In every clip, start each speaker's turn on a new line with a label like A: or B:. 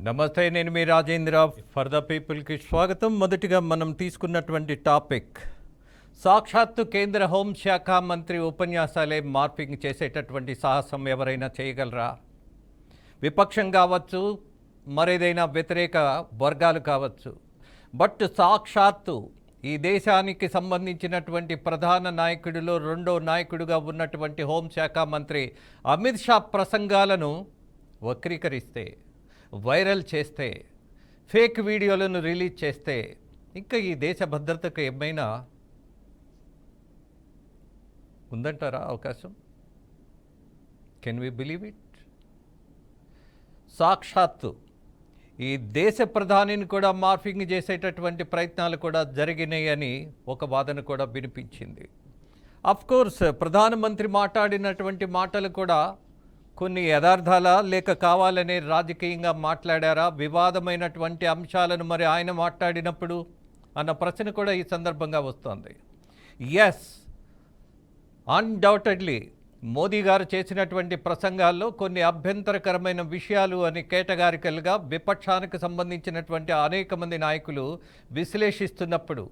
A: నమస్తే, నేను మీ Rajendra. For the పీపుల్కి స్వాగతం. మొదటిగా మనం తీసుకున్నటువంటి టాపిక్, సాక్షాత్తు కేంద్ర హోంశాఖ మంత్రి ఉపన్యాసాలే మార్పింగ్ చేసేటటువంటి సాహసం ఎవరైనా చేయగలరా? విపక్షం కావచ్చు, మరేదైనా వ్యతిరేక వర్గాలు కావచ్చు, బట్ సాక్షాత్తు ఈ దేశానికి సంబంధించినటువంటి ప్రధాన నాయకుడిలో రెండో నాయకుడిగా ఉన్నటువంటి హోంశాఖ మంత్రి అమిత్ షా ప్రసంగాలను వక్రీకరిస్తే, వైరల్ చేస్తే, ఫేక్ వీడియోలను రిలీజ్ చేస్తే ఇంకా ఈ దేశ భద్రతకు ఏమైనా ఉందంటారా అవకాశం? Can we believe it? సాక్షాత్తు ఈ దేశ ప్రధానిని కూడా మార్ఫింగ్ చేసేటటువంటి ప్రయత్నాలు కూడా జరిగినాయి అని ఒక వాదన కూడా వినిపించింది. అఫ్కోర్స్ ప్రధానమంత్రి మాట్లాడినటువంటి మాటలు కూడా కొన్ని యథార్థాలా లేక కావాలనే రాజకీయంగా మాట్లాడారా, వివాదమైనటువంటి అంశాలను మరి ఆయన మాట్లాడినప్పుడు అన్న ప్రశ్న కూడా ఈ సందర్భంగా వస్తోంది. ఎస్, అన్డౌటెడ్లీ మోదీ గారు చేసినటువంటి ప్రసంగాల్లో కొన్ని అభ్యంతరకరమైన విషయాలు అని కేటగారికల్గా విపక్షానికి సంబంధించినటువంటి అనేక మంది నాయకులు విశ్లేషిస్తున్నప్పుడు,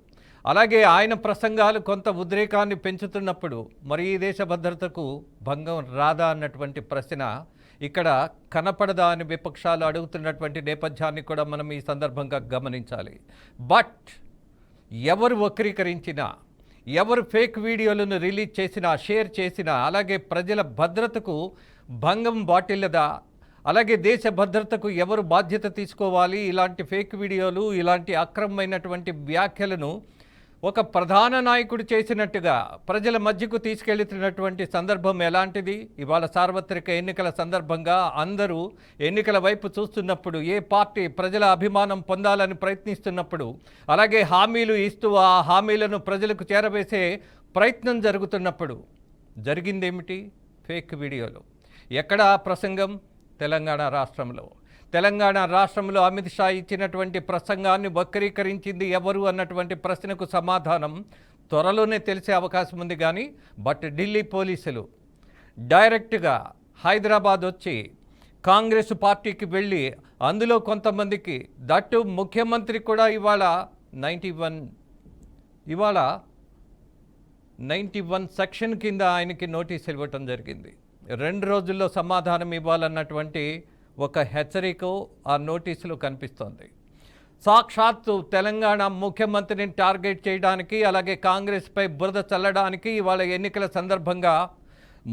A: అలాగే ఆయన ప్రసంగాలు కొంత ఉద్రేకాన్ని పెంచుతున్నప్పుడు మరి ఈ దేశ భద్రతకు భంగం రాదా అన్నటువంటి ప్రశ్న ఇక్కడ కనపడదా అని విపక్షాలు అడుగుతున్నటువంటి నేపథ్యాన్ని కూడా మనం ఈ సందర్భంగా గమనించాలి. బట్ ఎవరు వక్రీకరించినా, ఎవరు ఫేక్ వీడియోలను రిలీజ్ చేసినా, షేర్ చేసినా, అలాగే ప్రజల భద్రతకు భంగం వాటిల్లదా? అలాగే దేశ భద్రతకు ఎవరు బాధ్యత తీసుకోవాలి? ఇలాంటి ఫేక్ వీడియోలు, ఇలాంటి అక్రమమైనటువంటి వ్యాఖ్యలను ఒక ప్రధాన నాయకుడు చేసినట్టుగా ప్రజల మధ్యకు తీసుకెళ్తున్నటువంటి సందర్భం ఎలాంటిది? ఇవాళ సార్వత్రిక ఎన్నికల సందర్భంగా అందరూ ఎన్నికల వైపు చూస్తున్నప్పుడు, ఏ పార్టీ ప్రజల అభిమానం పొందాలని ప్రయత్నిస్తున్నప్పుడు, అలాగే హామీలు ఇస్తూ ఆ హామీలను ప్రజలకు చేరవేసే ప్రయత్నం జరుగుతున్నప్పుడు జరిగిందేమిటి? ఫేక్ వీడియోలు. ఎక్కడ ఆ ప్రసంగం? తెలంగాణ రాష్ట్రంలో అమిత్ షా ఇచ్చినటువంటి ప్రసంగాన్ని వక్రీకరించింది ఎవరు అన్నటువంటి ప్రశ్నకు సమాధానం త్వరలోనే తెలిసే అవకాశం ఉంది. కానీ బట్ ఢిల్లీ పోలీసులు డైరెక్ట్గా హైదరాబాద్ వచ్చి కాంగ్రెస్ పార్టీకి వెళ్ళి అందులో కొంతమందికి, దట్టు ముఖ్యమంత్రి కూడా ఇవాళ 91 సెక్షన్ కింద ఆయనకి నోటీసులు ఇవ్వటం జరిగింది. 2 రోజుల్లో సమాధానం ఇవ్వాలన్నటువంటి ఒక హెచ్చరిక ఆ నోటీసులో కనిపిస్తోంది. సాక్షాత్తు తెలంగాణ ముఖ్యమంత్రిని టార్గెట్ చేయడానికి, అలాగే కాంగ్రెస్పై బురద చల్లడానికి ఇవాళ ఎన్నికల సందర్భంగా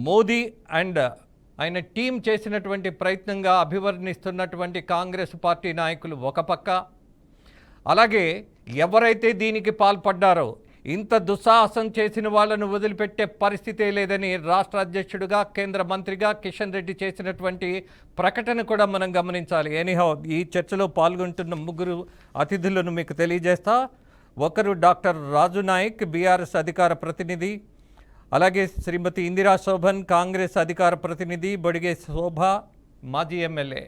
A: మోదీ అండ్ ఆయన టీం చేసినటువంటి ప్రయత్నంగా అభివర్ణిస్తున్నటువంటి కాంగ్రెస్ పార్టీ నాయకులు ఒక పక్క, అలాగే ఎవరైతే దీనికి పాల్పడ్డారో, ఇంత దుస్సాహసం చేసిన వాళ్ళను వదిలిపెట్టే పరిస్థితే లేదని రాష్ట్ర అధ్యక్షుడిగా, కేంద్ర మంత్రిగా కిషన్ రెడ్డి చేసినటువంటి ప్రకటన కూడా మనం గమనించాలి. ఎనీహౌ, ఈ చర్చలో పాల్గొంటున్న ముగ్గురు అతిథులను మీకు తెలియజేస్తా. ఒకరు డాక్టర్ రాజు నాయక్, బీఆర్ఎస్ అధికార ప్రతినిధి, అలాగే శ్రీమతి ఇందిరా శోభన్, కాంగ్రెస్ అధికార ప్రతినిధి, బొడిగే శోభ, మాజీ ఎమ్మెల్యే.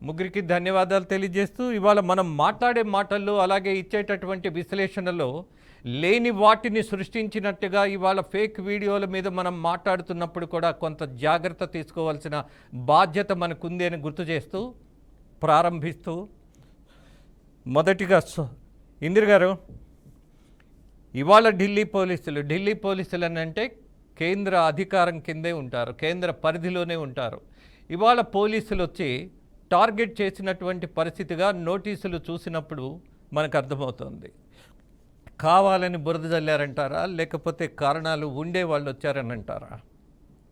A: ముగ్గురికి ధన్యవాదాలు తెలియజేస్తూ, ఇవాళ మనం మాట్లాడే మాటల్లో, అలాగే ఇచ్చేటటువంటి విశ్లేషణలో లేని వాటిని సృష్టించినట్టుగా ఇవాళ ఫేక్ వీడియోల మీద మనం మాట్లాడుతున్నప్పుడు కూడా కొంత జాగ్రత్త తీసుకోవాల్సిన బాధ్యత మనకుంది అని గుర్తు చేస్తూ ప్రారంభిస్తూ, మొదటిగా ఇందిర గారు, ఇవాళ ఢిల్లీ పోలీసులు అని అంటే కేంద్ర అధికారం కిందే ఉంటారు, కేంద్ర పరిధిలోనే ఉంటారు. ఇవాళ పోలీసులు వచ్చి టార్గెట్ చేసినటువంటి పరిస్థితిగా నోటీసులు చూసినప్పుడు మనకు అర్థమవుతుంది. కావాలని బురద జల్లారంటారా, లేకపోతే కారణాలు ఉండే వాళ్ళు వచ్చారని అంటారా?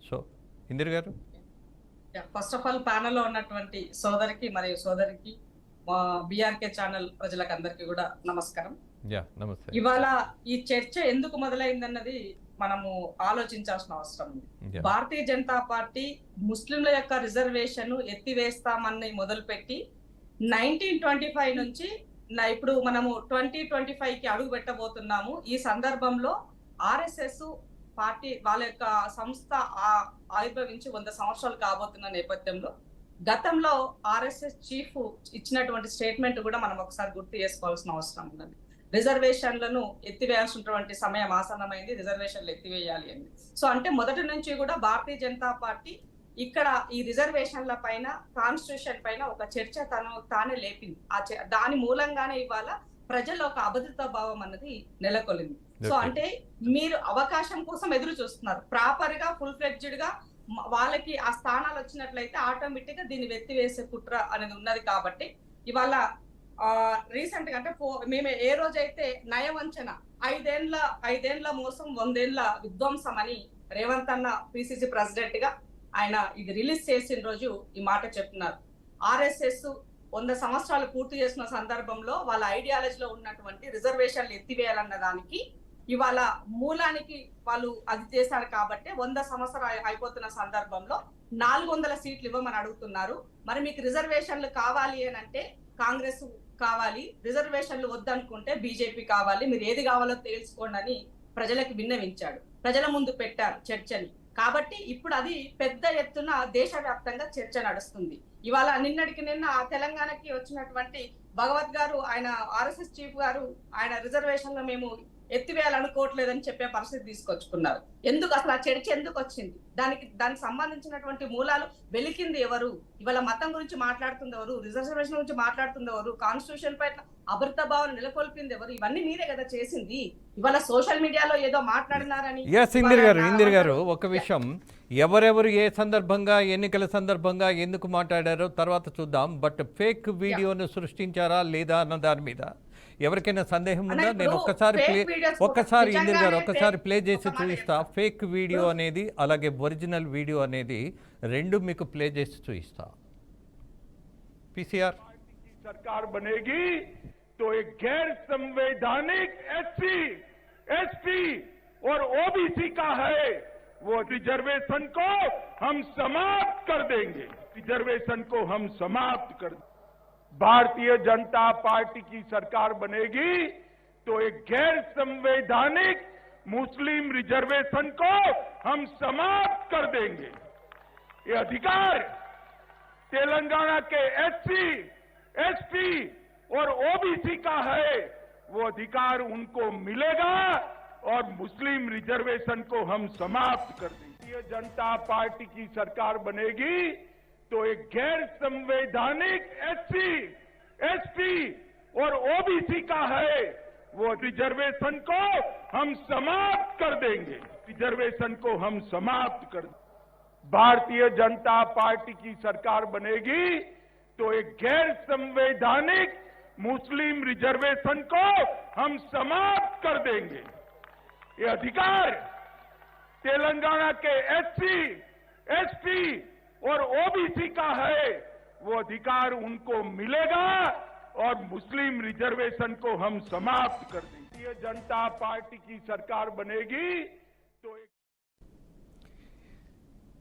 A: సో ఇందిర గారు,
B: ఫస్ట్ ఆఫ్ ఆల్ ప్యానెల్లో ఉన్నటువంటి సోదరికి మరియు సోదరికి, మా బీఆర్కే ఛానల్ ప్రజలకు అందరికీ కూడా నమస్కారం.
A: నమస్తే.
B: ఇవాళ ఈ చర్చ ఎందుకు మొదలైందన్నది మనము ఆలోచించాల్సిన అవసరం ఉంది. భారతీయ జనతా పార్టీ ముస్లింల యొక్క రిజర్వేషన్ ఎత్తివేస్తామని మొదలుపెట్టి 1925 నుంచి ఇప్పుడు మనము 2025కి అడుగు పెట్టబోతున్నాము. ఈ సందర్భంలో ఆర్ఎస్ఎస్ పార్టీ వాళ్ళ యొక్క సంస్థ ఆవిర్భవించి 100 సంవత్సరాలు కాబోతున్న నేపథ్యంలో గతంలో ఆర్ఎస్ఎస్ చీఫ్ ఇచ్చినటువంటి స్టేట్మెంట్ కూడా మనం ఒకసారి గుర్తు చేసుకోవాల్సిన అవసరం ఉన్నది. రిజర్వేషన్లను ఎత్తివేయాల్సినటువంటి సమయం ఆసన్నమైంది, రిజర్వేషన్లు ఎత్తివేయాలి అని. సో అంటే మొదటి నుంచి కూడా భారతీయ జనతా పార్టీ ఇక్కడ ఈ రిజర్వేషన్ల పైన కాన్స్టిట్యూషన్ పైన ఒక చర్చ తానే లేపింది. దాని మూలంగానే ఇవాళ ప్రజల్లో ఒక అభద్రతా భావం అన్నది నెలకొలింది. సో అంటే మీరు అవకాశం కోసం ఎదురు చూస్తున్నారు. ప్రాపర్ గా ఫుల్ ఫ్లెడ్జ్డ్ గా వాళ్ళకి ఆ స్థానాలు వచ్చినట్లయితే ఆటోమేటిక్ గా దీన్ని వెత్తివేసే కుట్ర అనేది ఉన్నది. కాబట్టి ఇవాళ రీసెంట్ గా అంటే మేము ఏ రోజైతే నయవంచన 5 ఏళ్ల మోసం 100 ఏళ్ల విధ్వంసం అని రేవంత్ అన్న పిసిసి ప్రెసిడెంట్ గా ఆయన ఇది రిలీజ్ చేసిన రోజు ఈ మాట చెప్తున్నారు. ఆర్ఎస్ఎస్ 100 సంవత్సరాలు పూర్తి చేసిన సందర్భంలో వాళ్ళ ఐడియాలజీలో ఉన్నటువంటి రిజర్వేషన్లు ఎత్తివేయాలన్న దానికి ఇవాళ మూలానికి వాళ్ళు అది చేశారు. కాబట్టి 100 సంవత్సరాలు అయిపోతున్న సందర్భంలో 400 సీట్లు ఇవ్వమని అడుగుతున్నారు. మరి మీకు రిజర్వేషన్లు కావాలి అని అంటే కాంగ్రెస్ కావాలి, రిజర్వేషన్లు వద్దనుకుంటే బీజేపీ కావాలి, మీరు ఏది కావాలో తెలుసుకోండి అని ప్రజలకు విన్నవించాడు. ప్రజల ముందు పెట్టారు చర్చని. కాబట్టి ఇప్పుడు అది పెద్ద ఎత్తున దేశవ్యాప్తంగా చర్చ నడుస్తుంది. ఇవాళ నిన్నటికి నిన్న తెలంగాణకి వచ్చినటువంటి భగవత్ గారు, ఆయన ఆర్ఎస్ఎస్ చీఫ్ గారు, ఆయన రిజర్వేషన్లో మేము ఎత్తివేయాలనుకోవట్లేదని చెప్పే పరిస్థితి తీసుకొచ్చుకున్నారు. ఎందుకు అసలు ఆ చర్చ ఎందుకు వచ్చింది? దానికి సంబంధించినటువంటి మూలాలు వెలికింది ఎవరు? ఇవాళ మతం గురించి మాట్లాడుతుంది ఎవరు? రిజర్వేషన్ గురించి మాట్లాడుతుంది ఎవరు? కాన్స్టిట్యూషన్ పైన అభద్రతా భావం నెలకొల్పింది ఎవరు? ఇవన్నీ మీరే కదా చేసింది. ఇవాళ సోషల్ మీడియాలో ఏదో మాట్లాడినారని.
A: ఇందిర్ గారు ఒక విషయం, ఎవరెవరు ఏ సందర్భంగా ఎన్నికల సందర్భంగా ఎందుకు మాట్లాడారో తర్వాత చూద్దాం. బట్ ఫేక్ వీడియోను సృష్టించారా లేదా అన్న దాని మీద ఎవరికైనా సందేహం ఉందా? నేను ఒక్కసారి ఇందిర్ గారు ఒక్కసారి ప్లే చేసి చూపిస్తా. ఫేక్ వీడియో అనేది అలాగే ఒరిజినల్ వీడియో అనేది రెండు మీకు ప్లే చేసి చూపిస్తా. पीसीआर
C: सरकार बनेगी तो एक गैर संवैधानिक एससी, एसटी और ओबीसी का है वो रिजर्वेशन को हम समाप्त कर देंगे। रिजर्वेशन को हम समाप्त कर देंगे। भारतीय जनता पार्टी की सरकार बनेगी तो एक गैर संवैधानिक मुस्लिम रिजर्वेशन को हम समाप्त कर देंगे। ये अधिकार तेलंगाना के एससी, एसटी और ओबीसी का है, वो अधिकार उनको मिलेगा और मुस्लिम रिजर्वेशन को हम समाप्त कर देंगे। भारतीय जनता पार्टी की सरकार बनेगी तो एक गैर संवैधानिक एससी, एसटी और ओबीसी का है, वो रिजर्वेशन को हम समाप्त कर देंगे। रिजर्वेशन को हम समाप्त कर देंगे। भारतीय जनता पार्टी की सरकार बनेगी तो एक गैर संवैधानिक मुस्लिम रिजर्वेशन को हम समाप्त कर देंगे। ये अधिकार तेलंगाना के एससी, एसटी और ओबीसी का है, वो अधिकार उनको मिलेगा और मुस्लिम रिजर्वेशन को हम समाप्त कर देंगे। भारतीय जनता पार्टी की सरकार बनेगी तो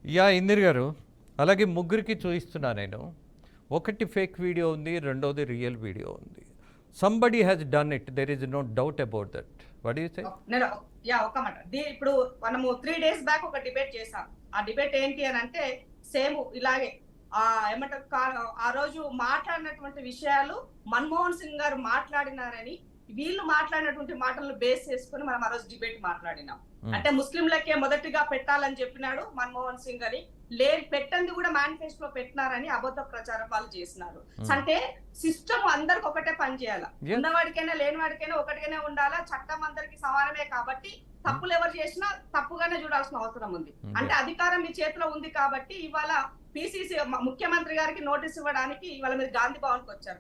A: యా ఇందిర్ గారు, అలాగే ముగ్గురికి చూపిస్తున్నా నేను. ఒకటి ఫేక్ వీడియో ఉంది, రెండోది రియల్ వీడియో ఉంది. Somebody has done it, there is no doubt about that. What you say?
B: ఒక మాట, ఇప్పుడు మనము 3 days బ్యాక్ ఒక డిబేట్ చేసాం. ఆ డిబేట్ ఏంటి అని అంటే సేమ్ ఇలాగే ఏమంటారు, ఆ రోజు మాట్లాడినటువంటి విషయాలు మన్మోహన్ సింగ్ గారు మాట్లాడినారని వీళ్ళు మాట్లాడినటువంటి మాటలను బేస్ చేసుకుని మనం ఆ రోజు డిబేట్ మాట్లాడినాం. అంటే ముస్లింలకే మొదటిగా పెట్టాలని చెప్పినాడు మన్మోహన్ సింగ్ అని, పెట్టండి కూడా మేనిఫెస్టోలో పెట్టినారని అబద్ధ ప్రచారం వాళ్ళు చేసినారు. అంటే సిస్టమ్ అందరికి ఒకటే పని చేయాలా, ఉన్నవాడికైనా లేనివాడికైనా ఒకటిగానే ఉండాలా, చట్టం అందరికి సమానమే. కాబట్టి తప్పులు ఎవరు చేసినా తప్పుగానే చూడాల్సిన అవసరం ఉంది. అంటే అధికారం మీ చేతిలో ఉంది కాబట్టి ఇవాళ పిసిసి ముఖ్యమంత్రి గారికి నోటీస్ ఇవ్వడానికి ఇవాళ మీరు గాంధీ భవన్ కి వచ్చారు.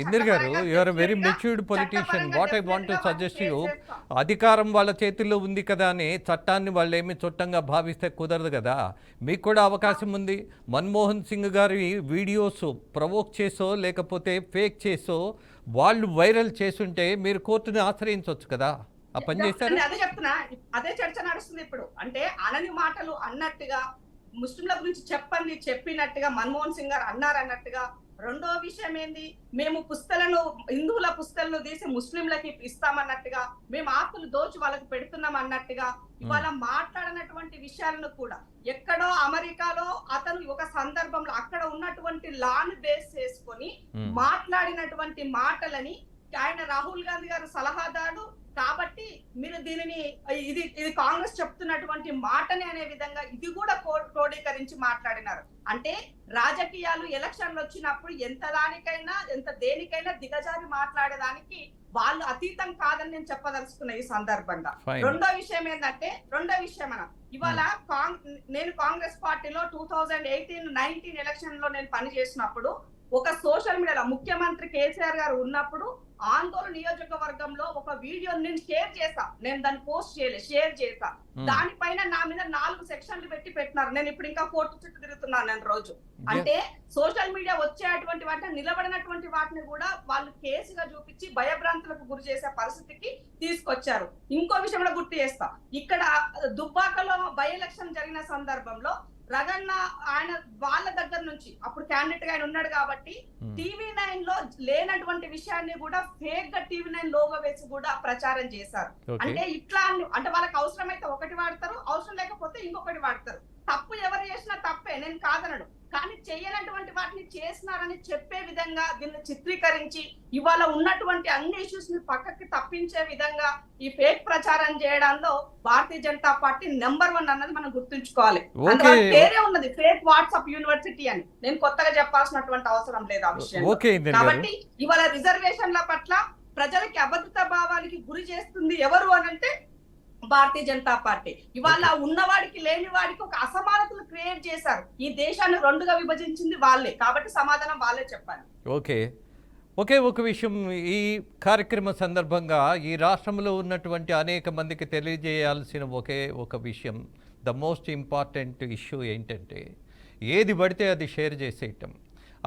A: ఇందిర్ గారు, you are very matured politician. What I want to suggest you, అధికారం వాళ్ళ చేతుల్లో ఉంది కదా అని చట్టాన్ని వాళ్ళు ఏమి చుట్టంగా భావిస్తే కుదరదు కదా. మీకు కూడా అవకాశం ఉంది. మన్మోహన్ సింగ్ గారి వీడియోస్ ప్రవోక్ చేసో లేకపోతే ఫేక్ చేసో వాళ్ళు వైరల్ చేస్తుంటే మీరు కోర్టుని ఆశ్రయించవచ్చు కదా. ఆ పని చేశారు.
B: అదే చెప్తున్నా, అదే చర్చ నడుస్తుంది ఇప్పుడు. అంటే అనని మాటలు అన్నట్టుగా, ముస్లింల గురించి చెప్పినట్టుగా మన్మోహన్ సింగ్ గారు అన్నారన్నట్టుగా. రెండో విషయం ఏంది, మేము హిందువుల పుస్తలను తీసి ముస్లింలకి ఇస్తామన్నట్టుగా, మేము ఆకులు దోచి వాళ్ళకి పెడుతున్నాం అన్నట్టుగా ఇవాళ మాట్లాడినటువంటి విషయాలను కూడా ఎక్కడో అమెరికాలో అతను ఒక సందర్భంలో అక్కడ ఉన్నటువంటి లాను బేస్ చేసుకొని మాట్లాడినటువంటి మాటలని ఆయన రాహుల్ గాంధీ గారు సలహాదారు కాబట్టి మీరు దీనిని ఇది కాంగ్రెస్ చెప్తున్నటువంటి మాటని అనే విధంగా ఇది కూడా క్రోడీకరించి మాట్లాడినారు. అంటే రాజకీయాలు ఎలక్షన్లు వచ్చినప్పుడు ఎంత దేనికైనా దిగజారి మాట్లాడేదానికి వాళ్ళు అతీతం కాదని నేను చెప్పదలుచుకున్నా ఈ సందర్భంగా. రెండో విషయం ఇవాళ నేను కాంగ్రెస్ పార్టీలో 2018-19 ఎలక్షన్ లో నేను పనిచేసినప్పుడు ఒక సోషల్ మీడియాలో ముఖ్యమంత్రి కేసీఆర్ గారు ఉన్నప్పుడు ఆందోళన నియోజకవర్గంలో ఒక వీడియో నేను షేర్ చేసా. నేను దాన్ని పోస్ట్ చేయలేదు, షేర్ చేసా. దానిపైన నా మీద 4 సెక్షన్లు పెట్టినారు. నేను ఇప్పుడు ఇంకా కోర్టు చుట్టూ తిరుగుతున్నాను నేను రోజు. అంటే సోషల్ మీడియా వచ్చేటువంటి వాటిని నిలబడినటువంటి వాటిని కూడా వాళ్ళు కేసుగా చూపించి భయభ్రాంతులకు గురి చేసే పరిస్థితికి తీసుకొచ్చారు. ఇంకో విషయం కూడా గుర్తు చేస్తా. ఇక్కడ దుబ్బాకలో బై ఎలక్షన్ జరిగిన సందర్భంలో రగన్న ఆయన వాళ్ళ దగ్గర నుంచి అప్పుడు క్యాండిడేట్ గా ఆయన ఉన్నాడు కాబట్టి TV9 లో లేనటువంటి విషయాన్ని కూడా ఫేక్ గా TV9 లోగో వేసి కూడా ప్రచారం చేశారు. అంటే ఇట్లా అంటే వాళ్ళకి అవసరమైతే ఒకటి వాడతారు, అవసరం లేకపోతే ఇంకొకటి వాడతారు. తప్పు ఎవరు చేసినా తప్పే, నేను కాదనడు. కానీ చేయనటువంటి వాటిని చేసినారని చెప్పే విధంగా దీన్ని చిత్రీకరించి ఇవాళ ఉన్నటువంటి అన్ని ఇష్యూస్ ని పక్కకి తప్పించే విధంగా ఈ ఫేక్ ప్రచారం చేయడంలో భారతీయ జనతా పార్టీ నెంబర్ 1 అన్నది మనం గుర్తుంచుకోవాలి. పేరే ఉన్నది ఫేక్ వాట్సాప్ యూనివర్సిటీ అని. నేను కొత్తగా చెప్పాల్సినటువంటి అవసరం లేదు ఆ విషయం. కాబట్టి ఇవాళ రిజర్వేషన్ల పట్ల ప్రజలకి అభద్రతా భావానికి గురి చేస్తుంది ఎవరు అనంటే భారతీయ జనతా పార్టీ. ఇవాళ ఉన్నవాడికి లేని వాడికి ఒక అసమానతలు క్రియేట్ చేశారు. ఈ దేశాన్ని 2గా విభజించింది వాళ్ళే. కాబట్టి సమాధానం వాళ్ళే చెప్పాలి.
A: ఒక విషయం ఈ కార్యక్రమ సందర్భంగా ఈ రాష్ట్రంలో ఉన్నటువంటి అనేక మందికి తెలియజేయాల్సిన ఒక విషయం, ద మోస్ట్ ఇంపార్టెంట్ ఇష్యూ ఏంటంటే ఏది పడితే అది షేర్ చేసేయటం,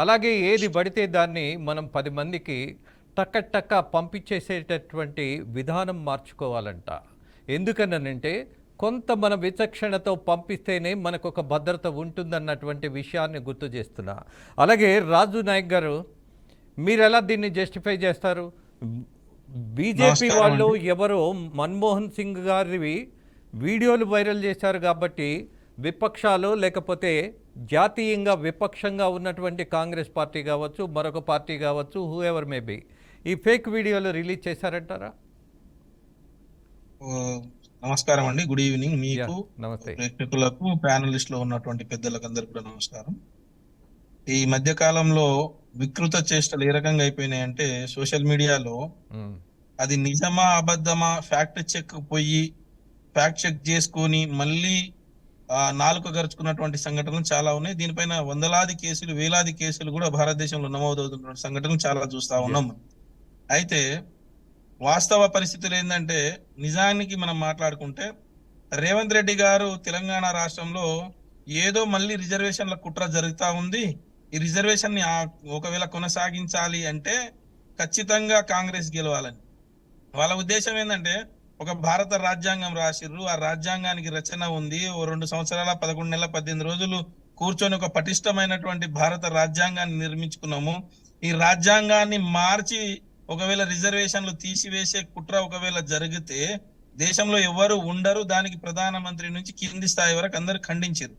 A: అలాగే ఏది పడితే దాన్ని మనం 10 మందికి టక్క పంపించేసేటటువంటి విధానం మార్చుకోవాలంట. ఎందుకనంటే కొంత మన విచక్షణతో పంపిస్తేనే మనకు ఒక భద్రత ఉంటుందన్నటువంటి విషయాన్ని గుర్తు చేస్తున్నా. అలాగే రాజు నాయక్ గారు, మీరు ఎలా దీన్ని జస్టిఫై చేస్తారు? బీజేపీ వాళ్ళు ఎవరో మన్మోహన్ సింగ్ గారివి వీడియోలు వైరల్ చేశారు కాబట్టి విపక్షాలు లేకపోతే జాతీయంగా విపక్షంగా ఉన్నటువంటి కాంగ్రెస్ పార్టీ కావచ్చు, మరొక పార్టీ కావచ్చు, హూ ఎవర్ మే బి, ఈ ఫేక్ వీడియోలు రిలీజ్ చేశారంటారా?
D: నమస్కారం అండి, గుడ్ ఈవినింగ్ మీకు, ప్రేక్షకులకు, ప్యానలిస్ట్ లో ఉన్నటువంటి పెద్దలకు అందరికి కూడా నమస్కారం. ఈ మధ్య కాలంలో వికృత చేష్టలు ఏ రకంగా అయిపోయినాయంటే సోషల్ మీడియాలో అది నిజమా అబద్ధమా ఫ్యాక్ట్ చెక్ చేసుకొని మళ్ళీ నాలుక గరుచుకున్నటువంటి సంఘటనలు చాలా ఉన్నాయి. దీనిపైన వందలాది కేసులు, వేలాది కేసులు కూడా భారతదేశంలో నమోదవుతున్న సంఘటనలు చాలా చూస్తా ఉన్నాం. అయితే వాస్తవ పరిస్థితులు ఏంటంటే, నిజానికి మనం మాట్లాడుకుంటే రేవంత్ రెడ్డి గారు తెలంగాణ రాష్ట్రంలో ఏదో మళ్ళీ రిజర్వేషన్ల కుట్ర జరుగుతా ఉంది. ఈ రిజర్వేషన్ ని ఒకవేళ కొనసాగించాలి అంటే ఖచ్చితంగా కాంగ్రెస్ గెలవాలని వాళ్ళ ఉద్దేశం ఏంటంటే, ఒక భారత రాజ్యాంగం రాసిర్రు, ఆ రాజ్యాంగానికి రచన ఉంది. 2 సంవత్సరాల 11 నెలల 18 రోజులు కూర్చొని ఒక పటిష్టమైనటువంటి భారత రాజ్యాంగాన్ని నిర్మించుకున్నాము. ఈ రాజ్యాంగాన్ని మార్చి ఒకవేళ రిజర్వేషన్లు తీసివేసే కుట్ర ఒకవేళ జరిగితే దేశంలో ఎవరు ఉండరు. దానికి ప్రధానమంత్రి నుంచి కింది స్థాయి వరకు అందరు ఖండించారు.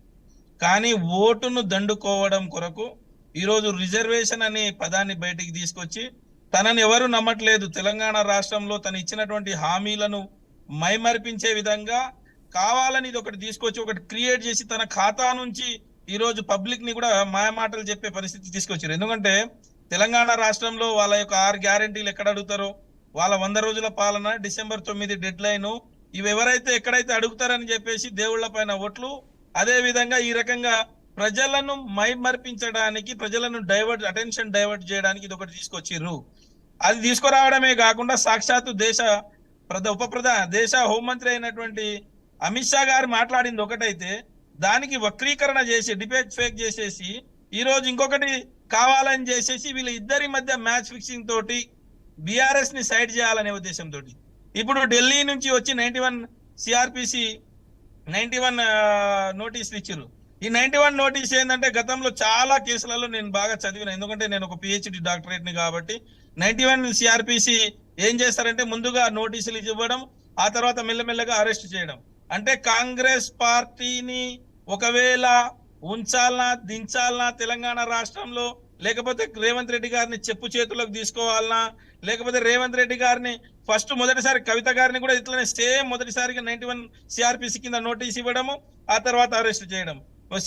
D: కానీ ఓటును దండుకోవడం కొరకు ఈరోజు రిజర్వేషన్ అనే పదాన్ని బయటికి తీసుకొచ్చి తనని ఎవరు నమ్మట్లేదు, తెలంగాణ రాష్ట్రంలో తను ఇచ్చినటువంటి హామీలను మైమరిపించే విధంగా కావాలని ఇది ఒకటి తీసుకొచ్చి ఒకటి క్రియేట్ చేసి తన ఖాతా నుంచి ఈరోజు పబ్లిక్ ని కూడా మాయమాటలు చెప్పే పరిస్థితి తీసుకొచ్చారు. ఎందుకంటే తెలంగాణ రాష్ట్రంలో వాళ్ళ యొక్క 6 గ్యారెంటీలు ఎక్కడ అడుగుతారో, వాళ్ళ 100 రోజుల పాలన, December 9 డెడ్ లైన్, ఇవి ఎవరైతే ఎక్కడైతే అడుగుతారని చెప్పేసి దేవుళ్ల పైన ఓట్లు, అదే విధంగా ఈ రకంగా ప్రజలను మైమర్పించడానికి, ప్రజలను అటెన్షన్ డైవర్ట్ చేయడానికి ఇది ఒకటి తీసుకొచ్చిర్రు. అది తీసుకురావడమే కాకుండా సాక్షాత్తు దేశ హోంమంత్రి అయినటువంటి అమిత్ షా గారు మాట్లాడింది ఒకటైతే దానికి వక్రీకరణ చేసి డిబేట్ ఫేక్ చేసేసి ఈ రోజు ఇంకొకటి కావాలని చేసేసి వీళ్ళ ఇద్దరి మధ్య మ్యాచ్ ఫిక్సింగ్ తోటి బీఆర్ఎస్ ని సైడ్ చేయాలనే ఉద్దేశంతో ఇప్పుడు ఢిల్లీ నుంచి వచ్చి 91 సిఆర్పిసి 91 నోటీసులు ఇచ్చారు. ఈ 91 నోటీస్ ఏంటంటే గతంలో చాలా కేసులలో నేను బాగా చదివిన, ఎందుకంటే నేను ఒక పిహెచ్డి డాక్టరేట్ ని కాబట్టి 91 సిఆర్పిసి ఏం చేస్తారంటే ముందుగా నోటీసులు ఇవ్వడం, ఆ తర్వాత మెల్లమెల్లగా అరెస్ట్ చేయడం. అంటే కాంగ్రెస్ పార్టీని ఒకవేళ ఉంచాలనా దించాలనా తెలంగాణ రాష్ట్రంలో లేకపోతే రేవంత్ రెడ్డి గారిని చెప్పు చేతుల్లోకి తీసుకోవాలనా, లేకపోతే రేవంత్ రెడ్డి గారిని మొదటిసారి కవిత గారిని కూడా ఇట్లనే సేమ్ మొదటిసారిగా 91 సిఆర్పిసి కింద నోటీస్ ఇవ్వడము, ఆ తర్వాత అరెస్ట్ చేయడం.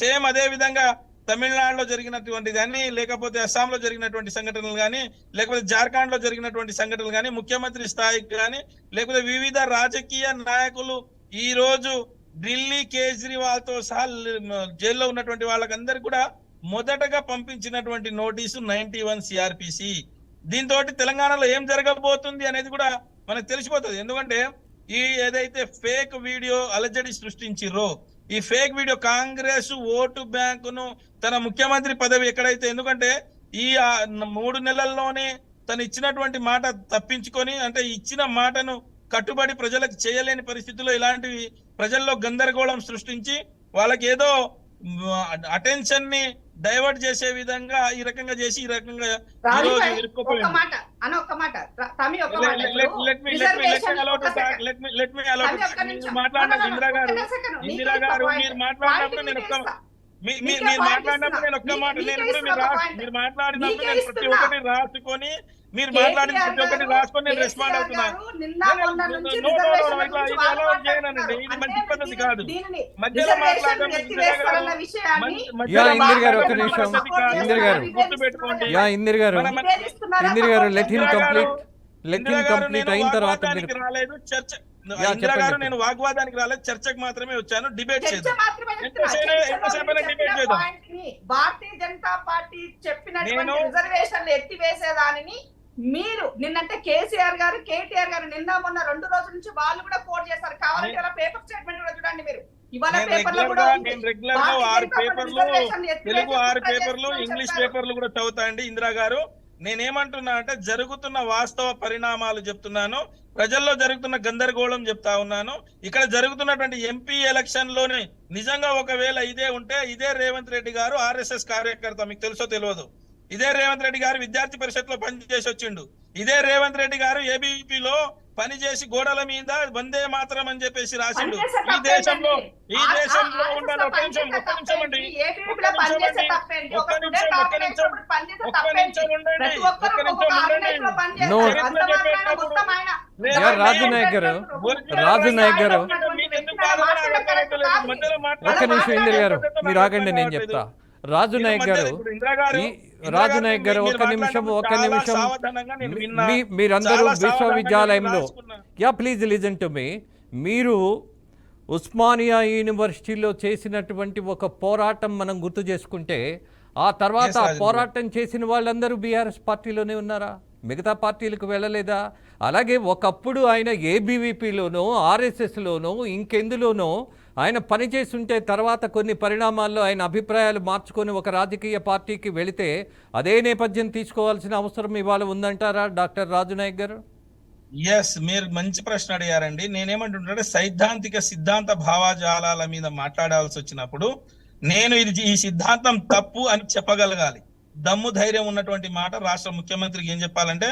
D: సేమ్ అదే విధంగా తమిళనాడులో జరిగినటువంటి కానీ, లేకపోతే అస్సాంలో జరిగినటువంటి సంఘటనలు కానీ, లేకపోతే జార్ఖండ్ లో జరిగినటువంటి సంఘటనలు కానీ, ముఖ్యమంత్రి స్థాయికి కానీ, లేకపోతే వివిధ రాజకీయ నాయకులు ఈ రోజు ఢిల్లీ కేజ్రీవాల్ తో సహా జైల్లో ఉన్నటువంటి వాళ్ళకందరికీ కూడా మొదటగా పంపించినటువంటి నోటీసు 91 సిఆర్పిసి. దీంతో తెలంగాణలో ఏం జరగబోతుంది అనేది కూడా మనకు తెలిసిపోతుంది. ఎందుకంటే ఈ ఏదైతే ఫేక్ వీడియో అలజడి సృష్టించిర్రో, ఈ ఫేక్ వీడియో కాంగ్రెస్ ఓటు బ్యాంకును తన ముఖ్యమంత్రి పదవి ఎక్కడైతే, ఎందుకంటే ఈ 3 నెలల్లోనే తను ఇచ్చినటువంటి మాట తప్పించుకొని, అంటే ఇచ్చిన మాటను కట్టుబడి ప్రజలకు చేయలేని పరిస్థితుల్లో ఇలాంటివి ప్రజల్లో గందరగోళం సృష్టించి వాళ్ళకి ఏదో అటెన్షన్ ని డైవర్ట్ చేసే విధంగా ఈ రకంగా చేసి ఈ రకంగా ఇందిరా గారు మీరు మాట్లాడినప్పుడు నేను ఒక్క మాట మీరు మాట్లాడినప్పుడు నేను ప్రతి ఒక్కటి రాసుకొని మీరు మాట్లాడిన ప్రతి ఒక్కటి రాసుకొని నేను రెస్పాండ్ అవుతున్నా. ఇది మంచి పద్ధతి కాదు. మధ్యలో మాట్లాడడం రాలేదు. చర్చ ఇందిరా గారు నేను వాగ్వాదానికి రాలేదు, చర్చకు మాత్రమే వచ్చాను. డిబేట్ చేద్దాం.
B: భారతీయ జనతా పార్టీ చెప్పినటువంటి రిజర్వేషన్లు ఎత్తివేసేదానిని మీరు నిన్నంటే కేసీఆర్ గారు, కేటీఆర్ గారు నిన్న మొన్న 2 రోజుల నుంచి వాళ్ళు కూడా కోట్ చేశారు. కావాలంటే ఇలా పేపర్ స్టేట్మెంట్ కూడా చూడండి మీరు. ఇవాళ పేపర్లో కూడా
D: నేను రెగ్యులర్ గా 6 పేపర్లు, తెలుగు 6 పేపర్లు, ఇంగ్లీష్ పేపర్లు కూడా చదువుతా అండి. ఇందిరా గారు నేనేమంటున్నా అంటే జరుగుతున్న వాస్తవ పరిణామాలు చెప్తున్నాను, ప్రజల్లో జరుగుతున్న గందరగోళం చెప్తా ఉన్నాను. ఇక్కడ జరుగుతున్నటువంటి ఎంపీ ఎలక్షన్ లోనే నిజంగా ఒకవేళ ఇదే ఉంటే, ఇదే రేవంత్ రెడ్డి గారు ఆర్ఎస్ఎస్ కార్యకర్త, మీకు తెలుసో తెలియదు, ఇదే రేవంత్ రెడ్డి గారు విద్యార్థి పరిషత్ లో పనిచేసి వచ్చిండు, ఇదే రేవంత్ రెడ్డి గారు ఏబీవీపీలో పనిచేసి గోడల మీద వందే మాత్రం అని చెప్పేసి రాసిండు. ఈ దేశంలో ఉండాలి. ఒక్క నిమిషం అండి,
A: రాజు నాయక్ గారు ఒక్క నిమిషం, ఇందిరా గారు మీరు ఆగండి, నేను చెప్తా. రాజు నాయక్ గారు ఒక్క నిమిషం, మీరందరూ విశ్వవిద్యాలయంలో, ప్లీజ్ లిజన్ టు మీ, మీరు ఉస్మానియా యూనివర్సిటీలో చేసినటువంటి ఒక పోరాటం మనం గుర్తు చేసుకుంటే, ఆ తర్వాత పోరాటం చేసిన వాళ్ళందరూ బీఆర్ఎస్ పార్టీలోనే ఉన్నారా? మిగతా పార్టీలకు వెళ్ళలేదా? అలాగే ఒకప్పుడు ఆయన ఏబీవీపీలోనో ఆర్ఎస్ఎస్లోనో ఇంకెందులోనో ఆయన పనిచేస్తుంటే తర్వాత కొన్ని పరిణామాల్లో ఆయన అభిప్రాయాలు మార్చుకొని ఒక రాజకీయ పార్టీకి వెళితే అదే నేపథ్యం తీసుకోవాల్సిన అవసరం ఇవాళ ఉందంటారా డాక్టర్ రాజు నాయక్ గారు?
D: మీరు మంచి ప్రశ్న అడిగారండి. నేనేమంటుంటే సైద్ధాంతిక సిద్ధాంత భావజాలాల మీద మాట్లాడాల్సి వచ్చినప్పుడు నేను ఈ సిద్ధాంతం తప్పు అని చెప్పగలగాలి. దమ్ము ధైర్యం ఉన్నటువంటి మాట రాష్ట్ర ముఖ్యమంత్రికి ఏం చెప్పాలంటే,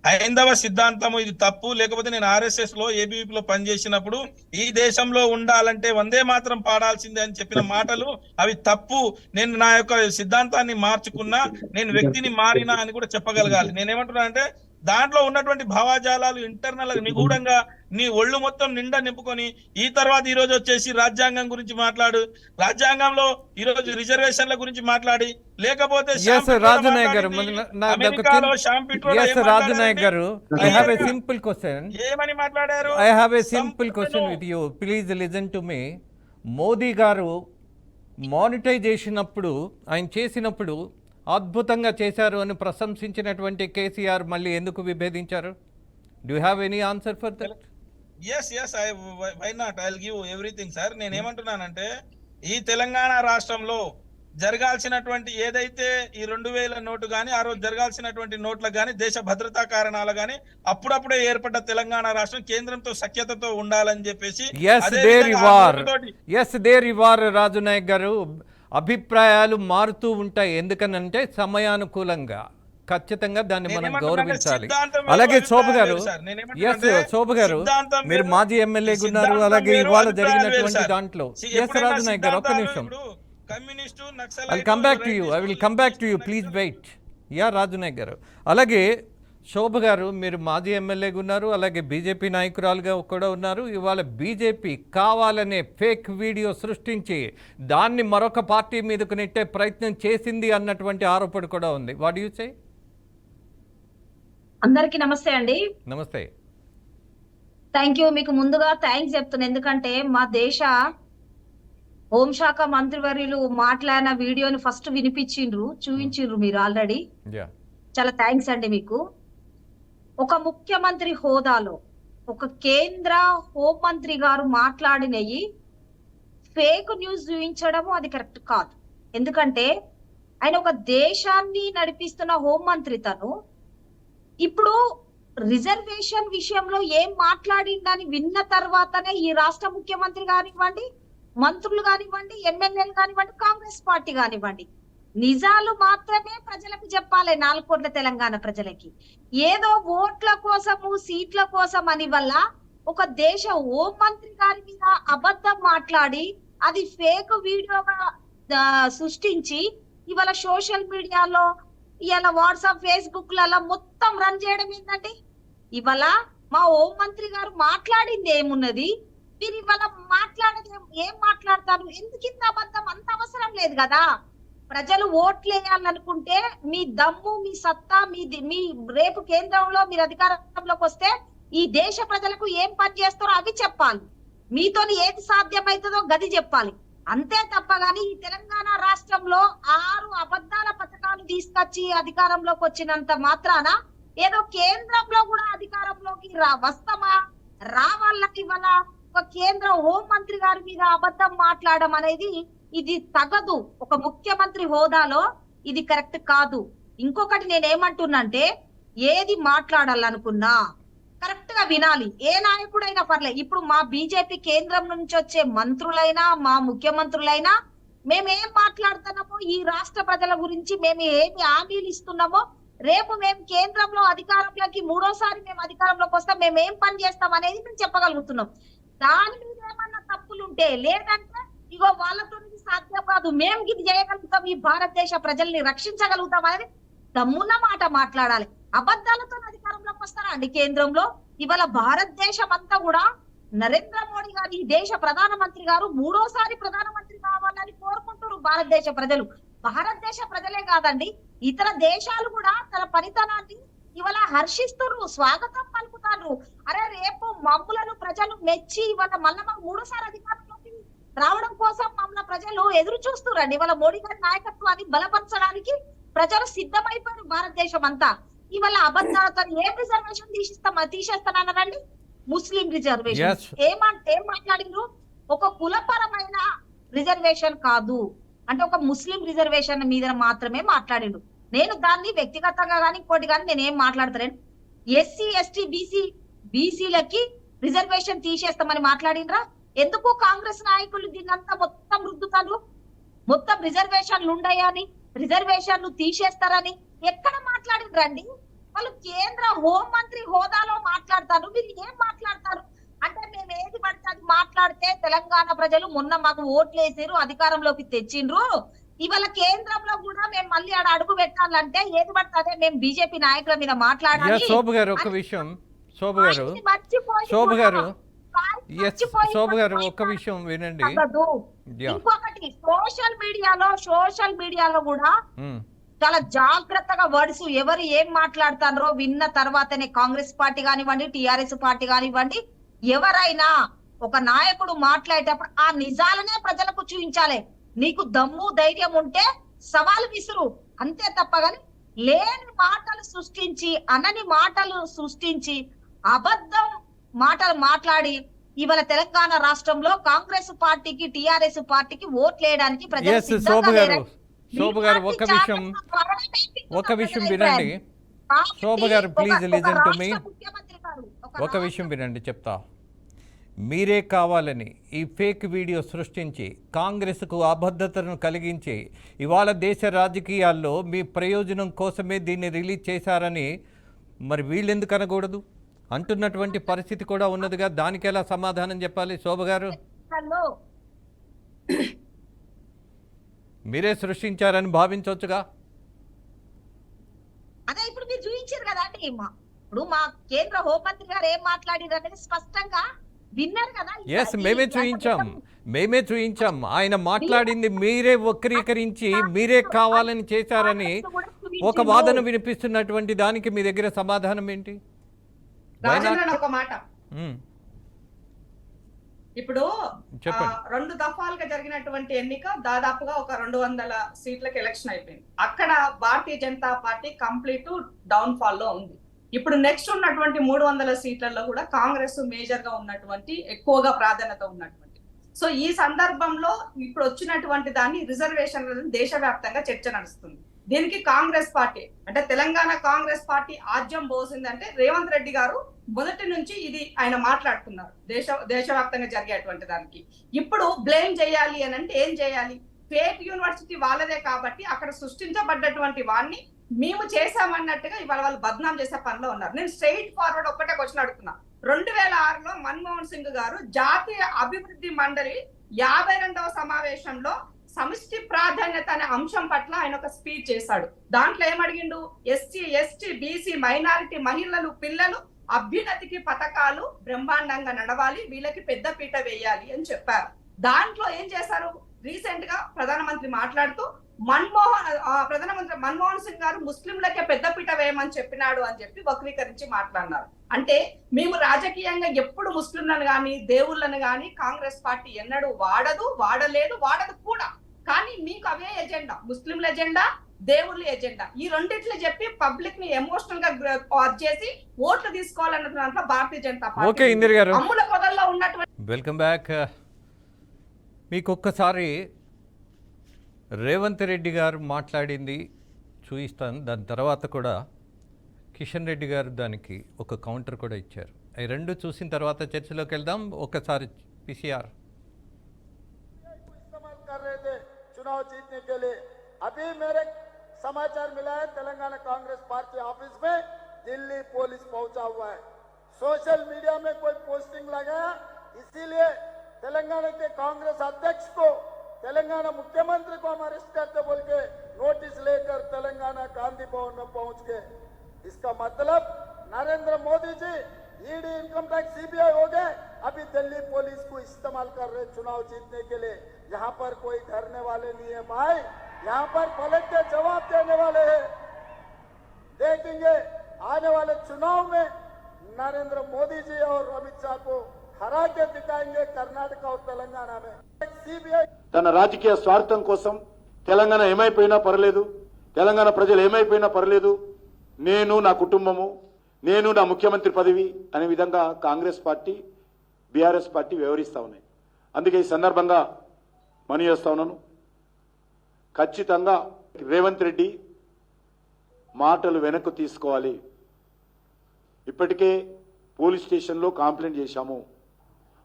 D: హైందవ సిద్ధాంతము ఇది తప్పు, లేకపోతే నేను ఆర్ఎస్ఎస్ లో ఏబీవీపీలో పనిచేసినప్పుడు ఈ దేశంలో ఉండాలంటే వందే మాత్రం పాడాల్సిందే అని చెప్పిన మాటలు అవి తప్పు, నేను నా యొక్క సిద్ధాంతాన్ని మార్చుకున్నా, నేను వ్యక్తిని మారినా అని కూడా చెప్పగలగాలి. నేనేమంటున్నా అంటే దాంట్లో ఉన్నటువంటి భావజాలాలు ఇంటర్నల్ నిగూఢంగా నీ ఒళ్ళు మొత్తం నిండా నింపుకొని ఈ తర్వాత ఈ రోజు వచ్చేసి రాజ్యాంగం గురించి మాట్లాడు, రాజ్యాంగంలో ఈ రోజు రిజర్వేషన్ల గురించి మాట్లాడి, లేకపోతే
A: రాజు నాయక్ గారు I have a simple question.
D: ఏమని మాట్లాడారు?
A: I have a simple question with you. Please listen to me. Modi గారు మానిటైజేషన్ అప్పుడు ఆయన చేసినప్పుడు అద్భుతంగా చేశారు అని ప్రశంసించినటువంటి కేసీఆర్ మళ్ళీ ఎందుకు విభేదించారు? Do you have any answer for that?
D: Why not, I will give everything sir. నేను ఏమంటున్నానంటే ఈ తెలంగాణ రాష్ట్రంలో జరగాల్సినటువంటి ఏదైతే ఈ 2000 నోటు గానీ, ఆ రోజు జరగాల్సినటువంటి నోట్లకు గానీ, దేశ భద్రతా కారణాలు గానీ, అప్పుడప్పుడే ఏర్పడ్డ తెలంగాణ రాష్ట్రం కేంద్రంతో సఖ్యతతో ఉండాలని చెప్పేసి
A: రాజు నాయక్ గారు అభిప్రాయాలు మారుతూ ఉంటాయి. ఎందుకనంటే సమయానుకూలంగా ఖచ్చితంగా దాన్ని మనం గౌరవించాలి. అలాగే శోభ గారు మీరు మాజీ ఎమ్మెల్యేగా ఉన్నారు, అలాగే ఇవాళ జరిగినటువంటి దాంట్లో రాజు నాయక్ గారు ఒక్క నిమిషం, I will come back to you. Please wait. Raju Naik గారు. అలాగే శోభ గారు, మీరు మాజీ ఎమ్మెల్యేగా ఉన్నారు, అలాగే బీజేపీ నాయకురాలుగా కూడా ఉన్నారు. ఇవాళ బీజేపీ కావాలనే ఫేక్ వీడియో సృష్టించి దాన్ని మరొక పార్టీ మీదకు నెట్టే ప్రయత్నం చేసింది అన్నటువంటి ఆరోపణ కూడా ఉంది. వాట్ యు సే?
E: అందరికీ నమస్తే అండి.
A: నమస్తే.
E: Thank you. మీకు ముందుగా థ్యాంక్స్ చెప్తున్నా, ఎందుకంటే మా దేశ హోంశాఖ మంత్రివర్యులు మాట్లాడిన వీడియోని ఫస్ట్ వినిపించిండ్రు, చూపించిండ్రు మీరు ఆల్రెడీ. చాలా థ్యాంక్స్ అండి మీకు. ఒక ముఖ్యమంత్రి హోదాలో ఒక కేంద్ర హోంమంత్రి గారు మాట్లాడినవి ఫేక్ న్యూస్ చూపించడము అది కరెక్ట్ కాదు. ఎందుకంటే ఆయన ఒక దేశాన్ని నడిపిస్తున్న హోంమంత్రి. తను ఇప్పుడు రిజర్వేషన్ విషయంలో ఏం మాట్లాడిందని విన్న తర్వాతనే ఈ రాష్ట్ర ముఖ్యమంత్రి కానివ్వండి, మంత్రులు కానివ్వండి, ఎమ్మెల్యేలు కానివ్వండి, కాంగ్రెస్ పార్టీ కానివ్వండి, నిజాలు మాత్రమే ప్రజలకు చెప్పాలి. 4 కోట్ల తెలంగాణ ప్రజలకి ఏదో ఓట్ల కోసము సీట్ల కోసం అని వల్ల ఒక దేశ హోం మంత్రి గారి మీద అబద్ధం మాట్లాడి అది ఫేక్ వీడియోగా సృష్టించి ఇవాళ సోషల్ మీడియాలో ఇవాళ వాట్సాప్ ఫేస్బుక్ లలో మొత్తం రన్ చేయడం ఏంటంటే, ఇవాళ మా హోం మంత్రి గారు మాట్లాడింది ఏమున్నది, మీరు ఇవాళ మాట్లాడేది ఏం మాట్లాడతారు? ఎందుకు ఇంత అబద్ధం? అంత అవసరం లేదు కదా. ప్రజలు ఓట్లు వేయాలనుకుంటే మీ దమ్ము, మీ సత్తా, మీ రేపు కేంద్రంలో మీరు అధికారంలోకి వస్తే ఈ దేశ ప్రజలకు ఏం పని చేస్తారో అవి చెప్పాలి. మీతోని ఏది సాధ్యమవుతుందో గది చెప్పాలి. అంతే తప్ప గాని ఈ తెలంగాణ రాష్ట్రంలో 6 అబద్ధాల పథకాలు తీసుకొచ్చి అధికారంలోకి వచ్చినంత మాత్రాన ఏదో కేంద్రంలో కూడా అధికారంలోకి వస్తామా రావాలని వల్ల ఒక కేంద్ర హోం మంత్రి గారి మీద అబద్ధం మాట్లాడడం అనేది ఇది తగదు. ఒక ముఖ్యమంత్రి హోదాలో ఇది కరెక్ట్ కాదు. ఇంకొకటి నేనేమంటున్నంటే, ఏది మాట్లాడాలనుకున్నా కరెక్ట్ గా వినాలి. ఏ నాయకుడైనా పర్లేదు. ఇప్పుడు మా బీజేపీ కేంద్రం నుంచి వచ్చే మంత్రులైనా మా ముఖ్యమంత్రులైనా మేమేం మాట్లాడుతున్నామో, ఈ రాష్ట్ర ప్రజల గురించి మేము ఏమి హామీలు ఇస్తున్నామో, రేపు మేము కేంద్రంలో అధికారంలోకి 3వ సారి మేము అధికారంలోకి వస్తాం, మేము ఏం పని చేస్తాం అనేది మేము చెప్పగలుగుతున్నాం. దాని మీద ఏమన్నా తప్పులుంటే, లేదంటే ఇగో వాళ్ళతో సాధ్యం కాదు, మేము ఇది చేయగలుగుతాం, ఈ భారతదేశ ప్రజల్ని రక్షించగలుగుతాం అనేది దమ్మున్న మాట మాట్లాడాలి. అబద్ధాలతో అధికారంలోకి వస్తారా అండి కేంద్రంలో? ఇవాళ భారతదేశం అంతా కూడా నరేంద్ర మోడీ గారు, ఈ దేశ ప్రధానమంత్రి గారు 3వ సారి ప్రధానమంత్రి కావాలని కోరుకుంటారు భారతదేశ ప్రజలు. భారతదేశ ప్రజలే కాదండి, ఇతర దేశాలు కూడా తన పనితనాన్ని ఇవాళ హర్షిస్తున్నారు, స్వాగతం పలుకుతారు. అరే రేపు మమ్ములను ప్రజలు మెచ్చి ఇవాళ మళ్ళీ మాకు 3వ సారి అధికారంలోకి రావడం కోసం మమ్మల్ని ప్రజలు ఎదురు చూస్తున్నారు. ఇవాళ మోడీ గారి నాయకత్వాన్ని బలపరచడానికి ప్రజలు సిద్ధమైపోయారు భారతదేశం అంతా. ఇవాళ అబద్ధాలతో ఏం రిజర్వేషన్ తీసేస్తానన్నారండి? ముస్లిం రిజర్వేషన్ ఏం మాట్లాడిండ్రు? ఒక కులపరమైన రిజర్వేషన్ కాదు అంటే ఒక ముస్లిం రిజర్వేషన్ మీద మాత్రమే మాట్లాడిండు. నేను దాన్ని వ్యక్తిగతంగా కానీ ఇంకోటి కానీ నేనేం మాట్లాడతాను. ఎస్సీ ఎస్టీ బీసీలకి రిజర్వేషన్ తీసేస్తామని మాట్లాడిండ్రా? ఎందుకు కాంగ్రెస్ నాయకులు దీన్నంతా మొత్తం రుద్దుతారు? మొత్తం రిజర్వేషన్లు ఉండయని, రిజర్వేషన్లు తీసేస్తారని ఎక్కడ మాట్లాడిండ్రండి? వాళ్ళు కేంద్ర హోం మంత్రి హోదాలో మాట్లాడతారు, మీరు ఏం మాట్లాడతారు అంటే మేము ఏది పడితే అది మాట్లాడితే తెలంగాణ ప్రజలు మొన్న మాకు ఓట్లు వేసారు, అధికారంలోకి తెచ్చిండ్రు, ఇవాళ కేంద్రంలో కూడా మేము మళ్ళీ ఆడ అడుగు పెట్టాలంటే ఏది పడితే అదే మేము బీజేపీ నాయకుల మీద మాట్లాడాలి.
A: శోభ గారు ఒక విషయం, శోభ గారు ఒక విషయం వినండి.
E: ఇంకొకటి సోషల్ మీడియాలో కూడా చాలా జాగ్రత్తగా వర్డ్స్ ఎవరు ఏం మాట్లాడతారో విన్న తర్వాతనే కాంగ్రెస్ పార్టీ కానివ్వండి, టిఆర్ఎస్ పార్టీ కానివ్వండి, ఎవరైనా ఒక నాయకుడు మాట్లాడేటప్పుడు ఆ నిజాలనే ప్రజలకు చూపించాలి. నీకు దమ్ము ధైర్యం ఉంటే సవాలు విసురు, అంతే తప్పగాని లేని మాటలు సృష్టించి, అనని మాటలు సృష్టించి, అబద్ధం మాటలు మాట్లాడి ఇవాళ తెలంగాణ రాష్ట్రంలో కాంగ్రెస్ పార్టీకి టిఆర్ఎస్ పార్టీకి ఓట్లు వేయడానికి ప్రజలు
A: శోభ గారు ఒక విషయం వినండి. శోభ గారు ప్లీజ్ లిజన్ టు మీ. ఒక విషయం వినండి చెప్తా. మీరే కావాలని ఈ ఫేక్ వీడియో సృష్టించి కాంగ్రెస్కు అబద్ధతను కలిగించి ఇవాళ దేశ రాజకీయాల్లో మీ ప్రయోజనం కోసమే దీన్ని రిలీజ్ చేశారని మరి వీళ్ళెందుకు అనకూడదు అంటున్నటువంటి పరిస్థితి కూడా ఉన్నదిగా. దానికి ఎలా సమాధానం చెప్పాలి శోభ గారు? మీరే సృష్టించారని భావించవచ్చుగా.
E: అదే ఇప్పుడు మీరు చూపించారు కదా అంటే ఇప్పుడు మా కేంద్ర హోంమంత్రి గారు ఏం మాట్లాడారు అనేది స్పష్టంగా విన్నారు కదా.
A: ఎస్, మేమే చూయించాం. ఆయన మాట్లాడింది మీరే వక్రీకరించి మీరే కావాలని చేశారని ఒక వాదన వినిపిస్తున్నటువంటి దానికి మీ దగ్గర సమాధానం ఏంటి?
B: రాజేంద్రన్ ఒక మాట, ఇప్పుడు
A: చెప్పండి.
B: 2 దఫాలుగా జరిగినటువంటి ఎన్నిక దాదాపుగా ఒక 200 సీట్లకు ఎలక్షన్ అయిపోయింది. అక్కడ Bharatiya Janata Party complete downfall లో ఉంది. ఇప్పుడు నెక్స్ట్ ఉన్నటువంటి 300 సీట్లలో కూడా కాంగ్రెస్ మేజర్ గా ఉన్నటువంటి, ఎక్కువగా ప్రాధాన్యత ఉన్నటువంటి. సో ఈ సందర్భంలో ఇప్పుడు వచ్చినటువంటి దాన్ని రిజర్వేషన్ దేశవ్యాప్తంగా చర్చ నడుస్తుంది. దీనికి కాంగ్రెస్ పార్టీ అంటే తెలంగాణ కాంగ్రెస్ పార్టీ ఆజ్యం పోసిందంటే రేవంత్ రెడ్డి గారు మొదటి నుంచి ఇది ఆయన మాట్లాడుతున్నారు దేశవ్యాప్తంగా జరిగేటువంటి దానికి. ఇప్పుడు బ్లేమ్ చేయాలి అని అంటే ఏం చేయాలి? ఫేక్ యూనివర్సిటీ వాళ్ళదే కాబట్టి అక్కడ సృష్టించబడ్డటువంటి వాడిని మేము చేశామన్నట్టుగా ఇవాళ వాళ్ళు బద్నాం చేసే పనిలో ఉన్నారు. నేను స్ట్రైట్ ఫార్వర్డ్ ఒక్కటే క్వశ్చన్ అడుగుతున్నా. 2006లో మన్మోహన్ సింగ్ గారు జాతీయ అభివృద్ధి మండలి 52వ సమావేశంలో సమిష్టి ప్రాధాన్యత అనే అంశం పట్ల ఆయన ఒక స్పీచ్ చేశాడు. దాంట్లో ఏమడిగిండు? ఎస్సీ, ఎస్టీ, బీసీ, మైనారిటీ, మహిళలు, పిల్లలు అభ్యున్నతికి పథకాలు బ్రహ్మాండంగా నడవాలి, వీళ్ళకి పెద్ద పీట వేయాలి అని చెప్పారు. దాంట్లో ఏం చేశారు? రీసెంట్ గా ప్రధానమంత్రి మాట్లాడుతూ ప్రధానమంత్రి మన్మోహన్ సింగ్ గారు ముస్లింలకే పెద్దపీట వేయమని చెప్పినాడు అని చెప్పి వక్రీకరించి మాట్లాడినారు. అంటే మేము రాజకీయంగా ఎప్పుడు ముస్లింలను గాని దేవుళ్ళను గాని కాంగ్రెస్ పార్టీ ఎన్నడూ వాడలేదు కూడా. కానీ మీకు అవే ఎజెండా, ముస్లింల ఎజెండా, దేవుళ్ళ ఎజెండా, ఈ రెండిట్లు చెప్పి పబ్లిక్ ని ఎమోషనల్ గా చేసి ఓట్లు తీసుకోవాలన్న దాంట్లో భారతీయ జనతా పార్టీ అమ్ముల పొదల్లో ఉన్నటువంటి.
A: Welcome back. మీకు ఒక్కసారి రేవంత్ రెడ్డి గారు మాట్లాడింది చూయిస్తాను, దాని తర్వాత కూడా కిషన్ రెడ్డి గారు దానికి ఒక కౌంటర్ కూడా ఇచ్చారు. అవి రెండు చూసిన తర్వాత చర్చలోకి వెళ్దాం. ఒకసారి పీసీఆర్.
F: चुनाव जीतने के लिए अभी मेरे समाचार मिला है तेलंगाना कांग्रेस पार्टी ऑफिस में दिल्ली पुलिस पहुंचा हुआ है। सोशल मीडिया में कोई पोस्टिंग लगाया, इसीलिए तेलंगाना के कांग्रेस अध्यक्ष को, तेलंगाना मुख्यमंत्री को हम अरेस्ट करते बोल के नोटिस लेकर तेलंगाना गांधी भवन में पहुंच गए। इसका मतलब Narendra Modi ji ED, income tax, CBI हो गए, अभी दिल्ली पुलिस को इस्तेमाल कर रहे चुनाव जीतने के लिए। यहाँ पर कोई डरने वाले नहीं है भाई, यहाँ पर पलट के जवाब देने वाले हैं। देखेंगे आने वाले चुनाव में नरेंद्र मोदी जी और अमित शाह को हरा के दिखाएंगे कर्नाटक और तेलंगाना में। सीबीआई
G: తన రాజకీయ స్వార్థం కోసం తెలంగాణ ఏమైపోయినా పర్లేదు, తెలంగాణ ప్రజలు ఏమైపోయినా పర్లేదు, నేను నా కుటుంబము, నేను నా ముఖ్యమంత్రి పదవి అనే విధంగా కాంగ్రెస్ పార్టీ, బీఆర్ఎస్ పార్టీ వ్యవహరిస్తా ఉన్నాయి. అందుకే ఈ సందర్భంగా మనవి చేస్తా ఉన్నాను, ఖచ్చితంగా రేవంత్ రెడ్డి మాటలు వెనక్కు తీసుకోవాలి. ఇప్పటికే పోలీస్ స్టేషన్లో కంప్లైంట్ చేశాము.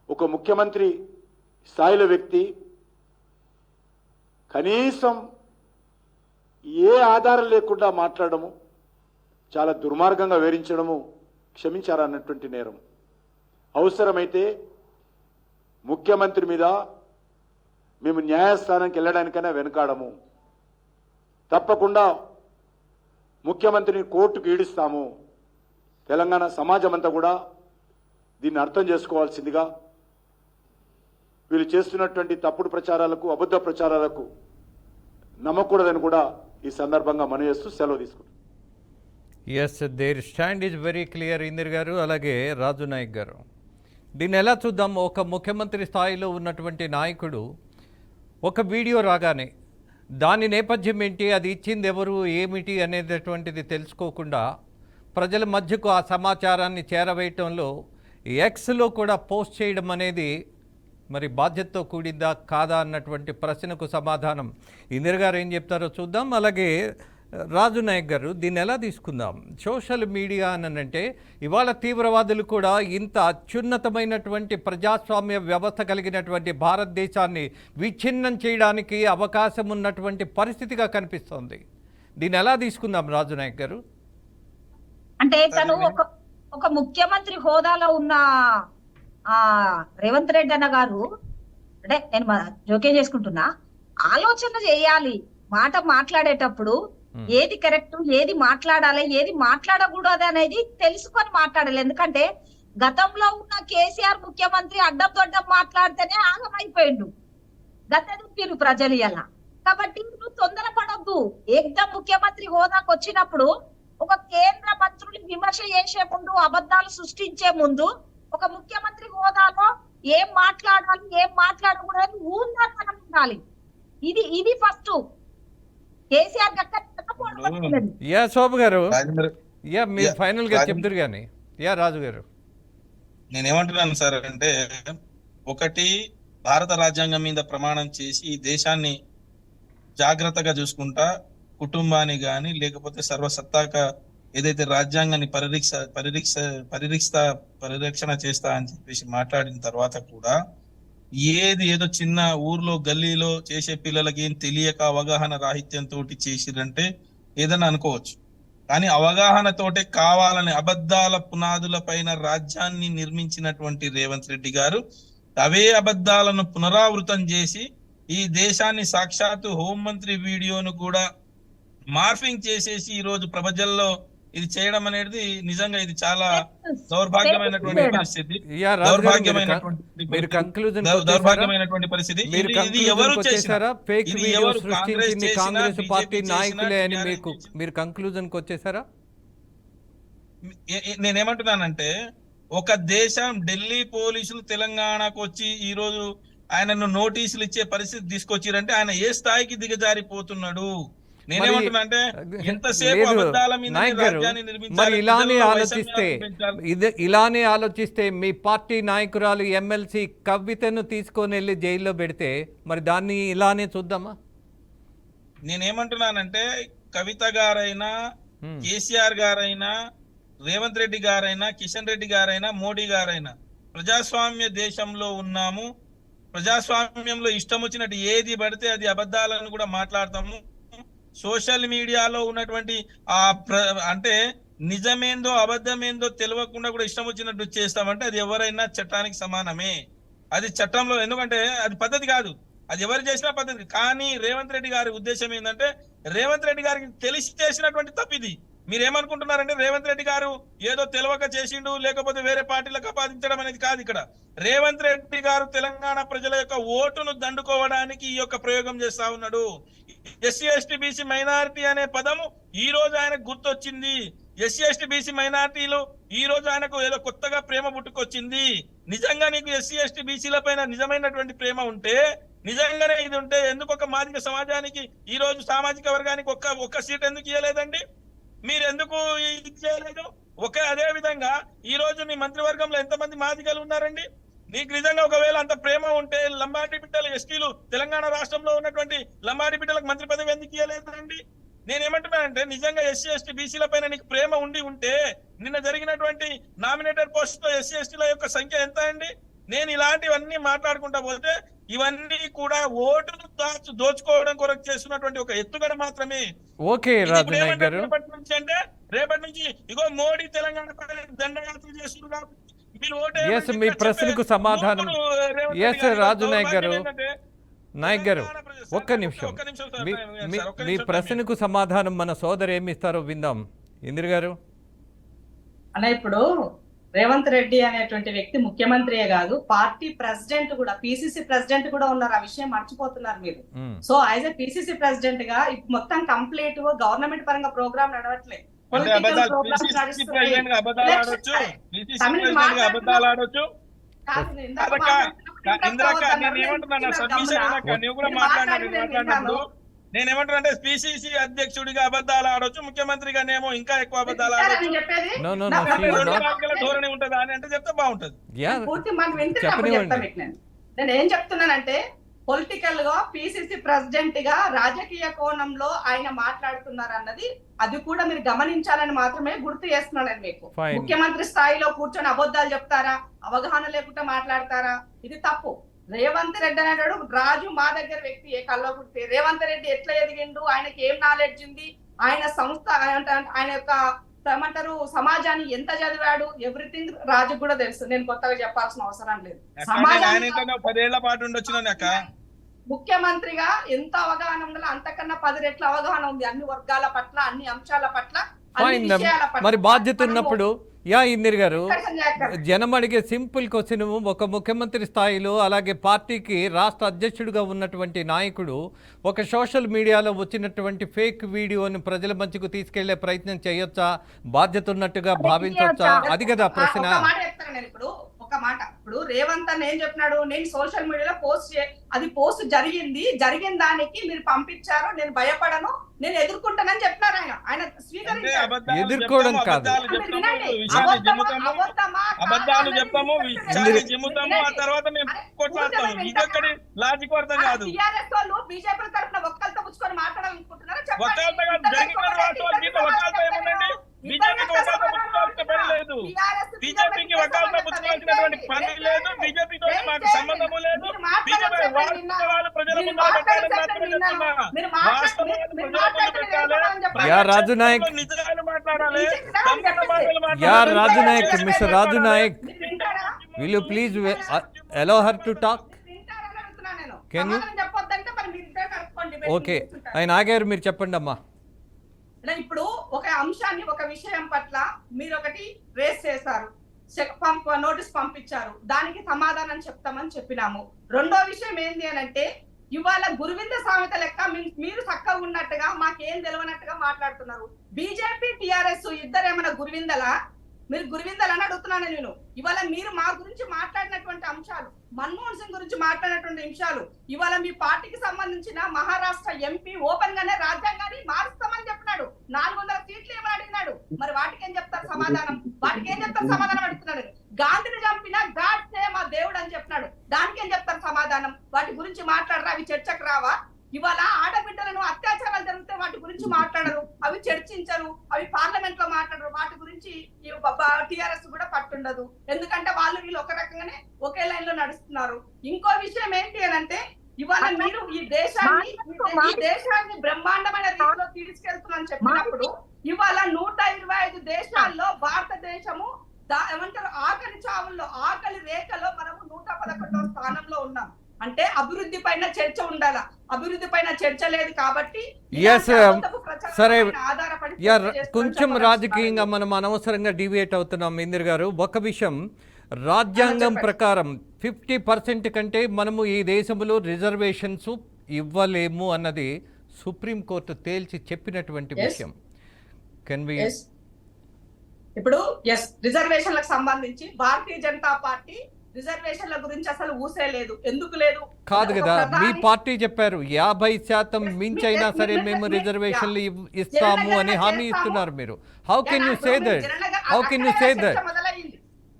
G: ఒక ముఖ్యమంత్రి స్థాయిలో వ్యక్తి కనీసం ఏ ఆధారం లేకుండా మాట్లాడము, చాలా దుర్మార్గంగా వివరించడము క్షమించారన్నటువంటి నేరం. అవసరమైతే ముఖ్యమంత్రి మీద మేము న్యాయస్థానానికి వెళ్ళడానికైనా వెనకాడము. తప్పకుండా ముఖ్యమంత్రిని కోర్టుకు ఈడిస్తాము. తెలంగాణ సమాజం అంతా కూడా దీన్ని అర్థం చేసుకోవాల్సిందిగా, వీళ్ళు చేస్తున్నటువంటి తప్పుడు ప్రచారాలకు, అబద్ధ ప్రచారాలకు నమ్మకూడదని కూడా ఈ సందర్భంగా మనవి చేస్తూ సెలవు తీసుకుంటాం.
A: Yes, their stand is very clear. Indir గారు, అలాగే రాజు నాయక్ గారు, దీన్ని ఎలా చూద్దాం? ఒక ముఖ్యమంత్రి స్థాయిలో ఉన్నటువంటి నాయకుడు ఒక వీడియో రాగానే దాని నేపథ్యం ఏంటి, అది ఇచ్చింది ఎవరు, ఏమిటి అనేటటువంటిది తెలుసుకోకుండా ప్రజల మధ్యకు ఆ సమాచారాన్ని చేరవేయటంలో ఎక్స్లో కూడా పోస్ట్ చేయడం అనేది మరి బాధ్యతతో కూడిందా కాదా అన్నటువంటి ప్రశ్నకు సమాధానం ఇందిర గారు ఏం చెప్తారో చూద్దాం. అలాగే రాజు నాయక్ గారు, దీన్ని ఎలా తీసుకుందాం? సోషల్ మీడియా అనంటే ఇవాళ తీవ్రవాదులు కూడా ఇంత అత్యున్నతమైనటువంటి ప్రజాస్వామ్య వ్యవస్థ కలిగినటువంటి భారతదేశాన్ని విచ్ఛిన్నం చేయడానికి అవకాశం ఉన్నటువంటి పరిస్థితిగా కనిపిస్తోంది. దీన్ని ఎలా తీసుకుందాం రాజు నాయక్ గారు?
E: అంటే తను ఒక ముఖ్యమంత్రి హోదాలో ఉన్న రేవంత్ రెడ్డి అన్న గారు, అంటే నేను జోక్యం చేసుకుంటున్నా, ఆలోచన చేయాలి. మాట్లాడేటప్పుడు ఏది కరెక్ట్, ఏది మాట్లాడాలి, ఏది మాట్లాడకూడదు అనేది తెలుసుకొని మాట్లాడాలి. ఎందుకంటే గతంలో ఉన్న కేసీఆర్ ముఖ్యమంత్రి అడ్డం దొడ్డం మాట్లాడితేనే ఆగమైపోయిండు. గతెదింపిరు ప్రజలు ఇలా. కాబట్టి నువ్వు తొందరపడొద్దు. ఏకదం ముఖ్యమంత్రి హోదాకు వచ్చినప్పుడు ఒక కేంద్ర మంత్రులు విమర్శ చేసే ముందు, అబద్ధాలు సృష్టించే ముందు ఒక ముఖ్యమంత్రి హోదాలో ఏం మాట్లాడాలి, ఏం మాట్లాడకూడదు ఊందనం ఉండాలి. ఇది ఫస్ట్ కేసీఆర్
A: యా శోభ గారు,
D: రాజేంద్ర
A: యా మీరు
D: యా,
A: ఫైనల్ గా
D: రాజేంద్ర-
A: చెప్తారు కానీ యా రాజు గారు.
D: నేనేమంటున్నాను సార్ అంటే, ఒకటి భారత రాజ్యాంగం మీద ప్రమాణం చేసి ఈ దేశాన్ని జాగ్రత్తగా చూసుకుంటా, కుటుంబాన్ని గాని లేకపోతే సర్వసత్తాక ఏదైతే రాజ్యాంగాన్ని పరిరక్షణ చేస్తా అని చెప్పేసి మాట్లాడిన తర్వాత కూడా ఏదో చిన్న ఊర్లో గల్లీలో చేసే పిల్లలకి ఏం తెలియక అవగాహన రాహిత్యంతో చేసిరంటే ఏదైనా అనుకోవచ్చు. కానీ అవగాహనతోటే కావాలని అబద్ధాల పునాదుల పైన రాజ్యాన్ని నిర్మించినటువంటి రేవంత్ రెడ్డి గారు అవే అబద్ధాలను పునరావృతం చేసి ఈ దేశాన్ని సాక్షాత్తు హోంమంత్రి వీడియోను కూడా మార్ఫింగ్ చేసేసి ఈ రోజు ప్రజల్లో ఇది చేయడం అనేది నిజంగా ఇది చాలా దౌర్భాగ్యమైనటువంటి పరిస్థితి.
A: యా రాజు గారు, మీరు కన్క్లూజన్
D: దౌర్భాగ్యమైనటువంటి పరిస్థితి.
A: మీరు
D: ఇది ఎవరు
A: వచ్చేసారా? ఫేక్
D: ఇది
A: వీడియో
D: ఎవరు
A: సృష్టించింది
D: చేసినా,
A: కాంగ్రెస్
D: BJP
A: పార్టీ
D: చేసినా,
A: నాయకులే అని
D: TRS
A: మీకు మీరు కన్క్లూజన్ కి వచ్చేసారా?
D: నేనేమంటున్నానంటే, ఒక దేశం ఢిల్లీ పోలీసులు తెలంగాణకు వచ్చి ఈ రోజు ఆయనను నోటీసులు ఇచ్చే పరిస్థితి తీసుకొచ్చిరంటే ఆయన ఏ స్థాయికి దిగజారిపోతున్నాడు. నేనేమంటున్నా అంటే, ఎంతసేపు అబద్ధాల మీద రాజ్యాన్ని నిర్మించాలి,
A: మరి ఇలానే
D: ప్రజల్లో
A: ఆలోచిస్తే
D: వైషమ్యాన్ని పెంచాలి.
A: ఇలానే ఆలోచిస్తే మీ పార్టీ నాయకురాలు ఎమ్మెల్సీ కవితను తీసుకొని వెళ్ళి జైల్లో పెడితే మరి దాన్ని ఇలానే చూద్దామా?
D: నేనేమంటున్నానంటే, కవిత గారైనా, కేసీఆర్ గారైనా, రేవంత్ రెడ్డి గారైనా, కిషన్ రెడ్డి గారైనా, మోడీ గారైనా ప్రజాస్వామ్య దేశంలో ఉన్నాము. ప్రజాస్వామ్యంలో ఇష్టం వచ్చినట్టు ఏది పడితే అది అబద్ధాలను కూడా మాట్లాడతాము. సోషల్ మీడియాలో ఉన్నటువంటి అంటే నిజమేందో అబద్ధమేందో తెలియకుండా కూడా ఇష్టం వచ్చినట్టు చేస్తామంటే అది ఎవరైనా చట్టానికి సమానమే. అది చట్టంలో, ఎందుకంటే అది పద్ధతి కాదు, అది ఎవరు చేసినా పద్ధతి. కానీ రేవంత్ రెడ్డి గారి ఉద్దేశం ఏంటంటే, రేవంత్ రెడ్డి గారికి తెలిసి చేసినటువంటి తప్పు ఇది. మీరేమనుకుంటున్నారంటే రేవంత్ రెడ్డి గారు ఏదో తెలియక చేసిండు, లేకపోతే వేరే పార్టీలకు ఆపాదించడం అనేది కాదు. ఇక్కడ రేవంత్ రెడ్డి గారు తెలంగాణ ప్రజల యొక్క ఓటును దండుకోవడానికి ఈ యొక్క ప్రయోగం చేస్తా ఉన్నాడు. ఎస్సీ ఎస్టీ బీసీ మైనారిటీ అనే పదము ఈ రోజు ఆయనకు గుర్తొచ్చింది. ఎస్సీ ఎస్టీ బీసీ మైనారిటీలు ఈ రోజు ఆయనకు ఏదో కొత్తగా ప్రేమ పుట్టుకొచ్చింది. నిజంగా నీకు ఎస్సీ ఎస్టీ బీసీల పైన నిజమైనటువంటి ప్రేమ ఉంటే, నిజంగానే ఇది ఉంటే ఎందుకు ఒక మాదిగ సమాజానికి ఈ రోజు సామాజిక వర్గానికి ఒక్క సీట్ ఎందుకు ఇవ్వలేదండి? మీరు ఎందుకు ఇది చేయలేదు? అదే విధంగా ఈ రోజు నీ మంత్రివర్గంలో ఎంతమంది మాదిగలు ఉన్నారండి? నీకు నిజంగా ఒకవేళ అంత ప్రేమ ఉంటే లంబాడి బిడ్డలు, ఎస్టీలు, తెలంగాణ రాష్ట్రంలో ఉన్నటువంటి లంబాడి బిడ్డలకు మంత్రి పదవి ఎందుకు ఇవ్వలేదండి? నేనేమంటున్నానంటే, నిజంగా ఎస్సీ ఎస్టీ బీసీల పైన నీకు ప్రేమ ఉంటే నిన్న జరిగినటువంటి నామినేటెడ్ పోస్ట్ లో ఎస్సీ ఎస్టీల యొక్క సంఖ్య ఎంత అండి? నేను ఇలాంటివన్నీ మాట్లాడుకుంటా పోతే ఇవన్నీ కూడా ఓటును దోచుకోవడం కొరకు చేస్తున్నటువంటి ఒక ఎత్తుగడ మాత్రమే.
A: ఓకే రాజు నాయక్ గారు,
D: రేపటి నుంచి ఇగో మోడీ తెలంగాణ దండయాత్ర చేస్తున్నారు.
A: మీ ప్రశ్నకు సమాధానం రాజు నాయక్ గారు. నాయక్ గారు ఒక్క నిమిషం, మీ ప్రశ్నకు సమాధానం మన సోదరు ఏమి ఇస్తారో విందాం. ఇందిర గారు
B: అన్న, ఇప్పుడు రేవంత్ రెడ్డి అనేటువంటి వ్యక్తి ముఖ్యమంత్రియే కాదు, పార్టీ ప్రెసిడెంట్ కూడా, పిసిసి ప్రెసిడెంట్ కూడా ఉన్నారు. ఆ విషయం మర్చిపోతున్నారు మీరు. So as a PCC president గా మొత్తం కంప్లీట్ గవర్నమెంట్ పరంగా ప్రోగ్రామ్ నడవట్లేదు.
D: నేనేమంటున్నా, పిసిసి అధ్యక్షుడిగా అబద్ధాలు ఆడొచ్చు, ముఖ్యమంత్రిగానేమో ఇంకా ఎక్కువ అబద్ధాలు ఆడొచ్చు. ధోరణి ఉంటుందా అని అంటే చెప్తే బాగుంటది.
B: నేను ఏం చెప్తున్నానంటే, పొలిటికల్ గా పిసిసి ప్రెసిడెంట్ గా రాజకీయ కోణంలో ఆయన మాట్లాడుతున్నారు అన్నది అది కూడా మీరు గమనించాలని మాత్రమే గుర్తు చేస్తున్నాను మీకు. ముఖ్యమంత్రి స్థాయిలో కూర్చొని అబద్ధాలు చెప్తారా, అవగాహన లేకుండా మాట్లాడతారా? ఇది తప్పు. రేవంత్ రెడ్డి అనేవాడు రాజు మా దగ్గర వ్యక్తి, ఏ కల్లో పుట్టి రేవంత్ రెడ్డి ఎట్లా ఎదిగిండు, ఆయనకి ఏం నాలెడ్జ్ ఉంది, ఆయన సంస్థ, ఆయన యొక్క ఏమంటారు సమాజాన్ని ఎంత చదివాడు, ఎవ్రీథింగ్ రాజుకు కూడా తెలుసు. నేను కొత్తగా చెప్పాల్సిన అవసరం లేదు.
D: సమాజాన్ని 10 ఏళ్ల పాటు ఉండొచ్చు.
B: ముఖ్యమంత్రిగా ఎంత అవగాహన ఉండాలో అంతకన్నా 10 రెట్ల అవగాహన ఉంది అన్ని వర్గాల పట్ల, అన్ని అంశాల పట్ల, అన్ని
A: Fine.
B: విషయాల పట్ల.
A: మరి బాధ్యత ఉన్నప్పుడు ఇందిర్ గారు
B: discussion చేస్తారు.
A: జనం అడిగే సింపుల్ క్వశ్చన్, ఒక ముఖ్యమంత్రి స్థాయిలో అలాగే పార్టీకి రాష్ట్ర అధ్యక్షుడిగా ఉన్నటువంటి నాయకుడు ఒక సోషల్ మీడియాలో వచ్చినటువంటి ఫేక్ వీడియోని ప్రజల మధ్యకు తీసుకెళ్లే ప్రయత్నం చేయొచ్చా, బాధ్యత ఉన్నట్టుగా భావించవచ్చా? అది కదా ప్రశ్న.
B: ఒక మాట చెప్తాను నేను ఇప్పుడు, ఒక మాట. ఇప్పుడు రేవంత్ అన్న ఏం చెప్పినాడు, నేను సోషల్ మీడియాలో పోస్ట్ జరిగిన దానికి మీరు పంపించారు, నేను భయపడను, నేను ఎదుర్కొంటానని చెప్పినారు. ఆయన స్వీకరించారు.
A: ఎదుర్కోవడం కాదు,
H: అబద్ధాలు చెప్తాము, విషయాన్ని చెబుతాము, ఆ తర్వాత మేము కొట్లాడతాము. ఇదొక్కటి లాజిక్ అర్థం కాదు.
B: టీఆర్ఎస్ వాళ్ళు బీజేపీ తరఫున ఒక్కరితో పుచ్చుకొని మాట్లాడాలనుకుంటున్నారా?
H: ఒక్కరితో కాదు, జరిగిన వాస్తవాలకి ఒక్కరితో ఏముందండి? బీజేపీకి ఒక్కరితో పుచ్చుకోవాల్సిన పని లేదు, బీజేపీకి ఒక్కరితో పుచ్చుకోవాల్సినటువంటి పని లేదు, బీజేపీతో మాకు సంబంధము లేదు. బీజేపీ వాస్తవాలు ప్రజల ముందు పెట్టాలని మాత్రమే చెప్తున్నా. వాస్తవాలు ప్రజల ముందు పెట్టాలి.
A: యా రాజు నాయక్,
H: నిజాలు మాట్లాడాలి.
A: Raju Naik, mister Raju Naik, will you please allow her to talk? Can you? Okay, ఆయన ఆగారు, మీరు చెప్పండి అమ్మా.
B: ఇప్పుడు ఒక అంశాన్ని, ఒక విషయం పట్ల మీరు ఒకటి రేస్ చేశారు, నోటీస్ పంపించారు, దానికి సమాధానం చెప్తామని చెప్పినాము. రెండో విషయం ఏంటి అని అంటే, ఇవాళ గురువింద సామెత లెక్క మీరు చక్కగా ఉన్నట్టుగా మాకేం తెలియనట్టుగా మాట్లాడుతున్నారు. బీజేపీ టీఆర్ఎస్ ఇద్దరు ఏమైనా గురువిందలా? మీరు గురువిందలని అడుగుతున్నాను నేను. ఇవాళ మీరు మా గురించి మాట్లాడినటువంటి అంశాలు, మన్మోహన్ సింగ్ గురించి మాట్లాడినటువంటి అంశాలు, ఇవాళ మీ పార్టీకి సంబంధించిన మహారాష్ట్ర ఎంపీ ఓపెన్ గానే రాజ్యాంగాన్ని మారుస్తామని చెప్పినాడు. 400 సీట్లు ఏమని అడిగినాడు. మరి వాటికి ఏం చెప్తారు సమాధానం? అడుగుతున్నాడు. గాంధీని చంపిన గాడ్సే మా దేవుడు అని చెప్పినాడు. దానికి ఏం చెప్తారు సమాధానం? వాటి గురించి మాట్లాడరా? అవి చర్చకు రావా? ఇవాళ ఆడబిడ్డలను అత్యాచారాలు జరిగితే వాటి గురించి మాట్లాడరు, అవి చర్చించరు, అవి పార్లమెంట్ లో మాట్లాడరు. వాటి గురించి టిఆర్ఎస్ కూడా పట్టుండదు. ఎందుకంటే వాళ్ళు వీళ్ళు ఒక రకంగానే ఒకే లైన్ లో నడుస్తున్నారు. ఇంకో విషయం ఏంటి అని అంటే, ఇవాళ మీరు ఈ దేశాన్ని బ్రహ్మాండమైన రీతిలో తీసుకెళ్తున్నారని చెప్పినప్పుడు, ఇవాళ 125 దేశాల్లో భారతదేశము ఏమంటారు ఆకలి చావుల్లో, ఆకలి రేఖలో మనము 111వ స్థానంలో ఉన్నాం. అంటే అభివృద్ధి పైన చర్చ ఉండాల. అభివృద్ధి పైన చర్చ లేదు కాబట్టి
A: సరే, కొంచెం రాజకీయంగా మనం అనవసరంగా డివియేట్ అవుతున్నాం. ఇందిర్ గారు, ఒక విషయం, రాజ్యాంగం ప్రకారం 50% కంటే మనము ఈ దేశంలో రిజర్వేషన్స్ ఇవ్వలేము అన్నది సుప్రీంకోర్టు తేల్చి చెప్పినటువంటి విషయం. కెన్ వి
B: ఇప్పుడు రిజర్వేషన్లకు సంబంధించి భారతీయ జనతా పార్టీ రిజర్వేషన్ల గురించి అసలు ఊసే లేదు. ఎందుకు లేదు
A: కాదు కదా, మీ పార్టీ చెప్పారు 50% మించైనా సరే మేము రిజర్వేషన్లు ఇస్తాము అని హామీ ఇస్తున్నారు మీరు. How can you say that? How can you say that?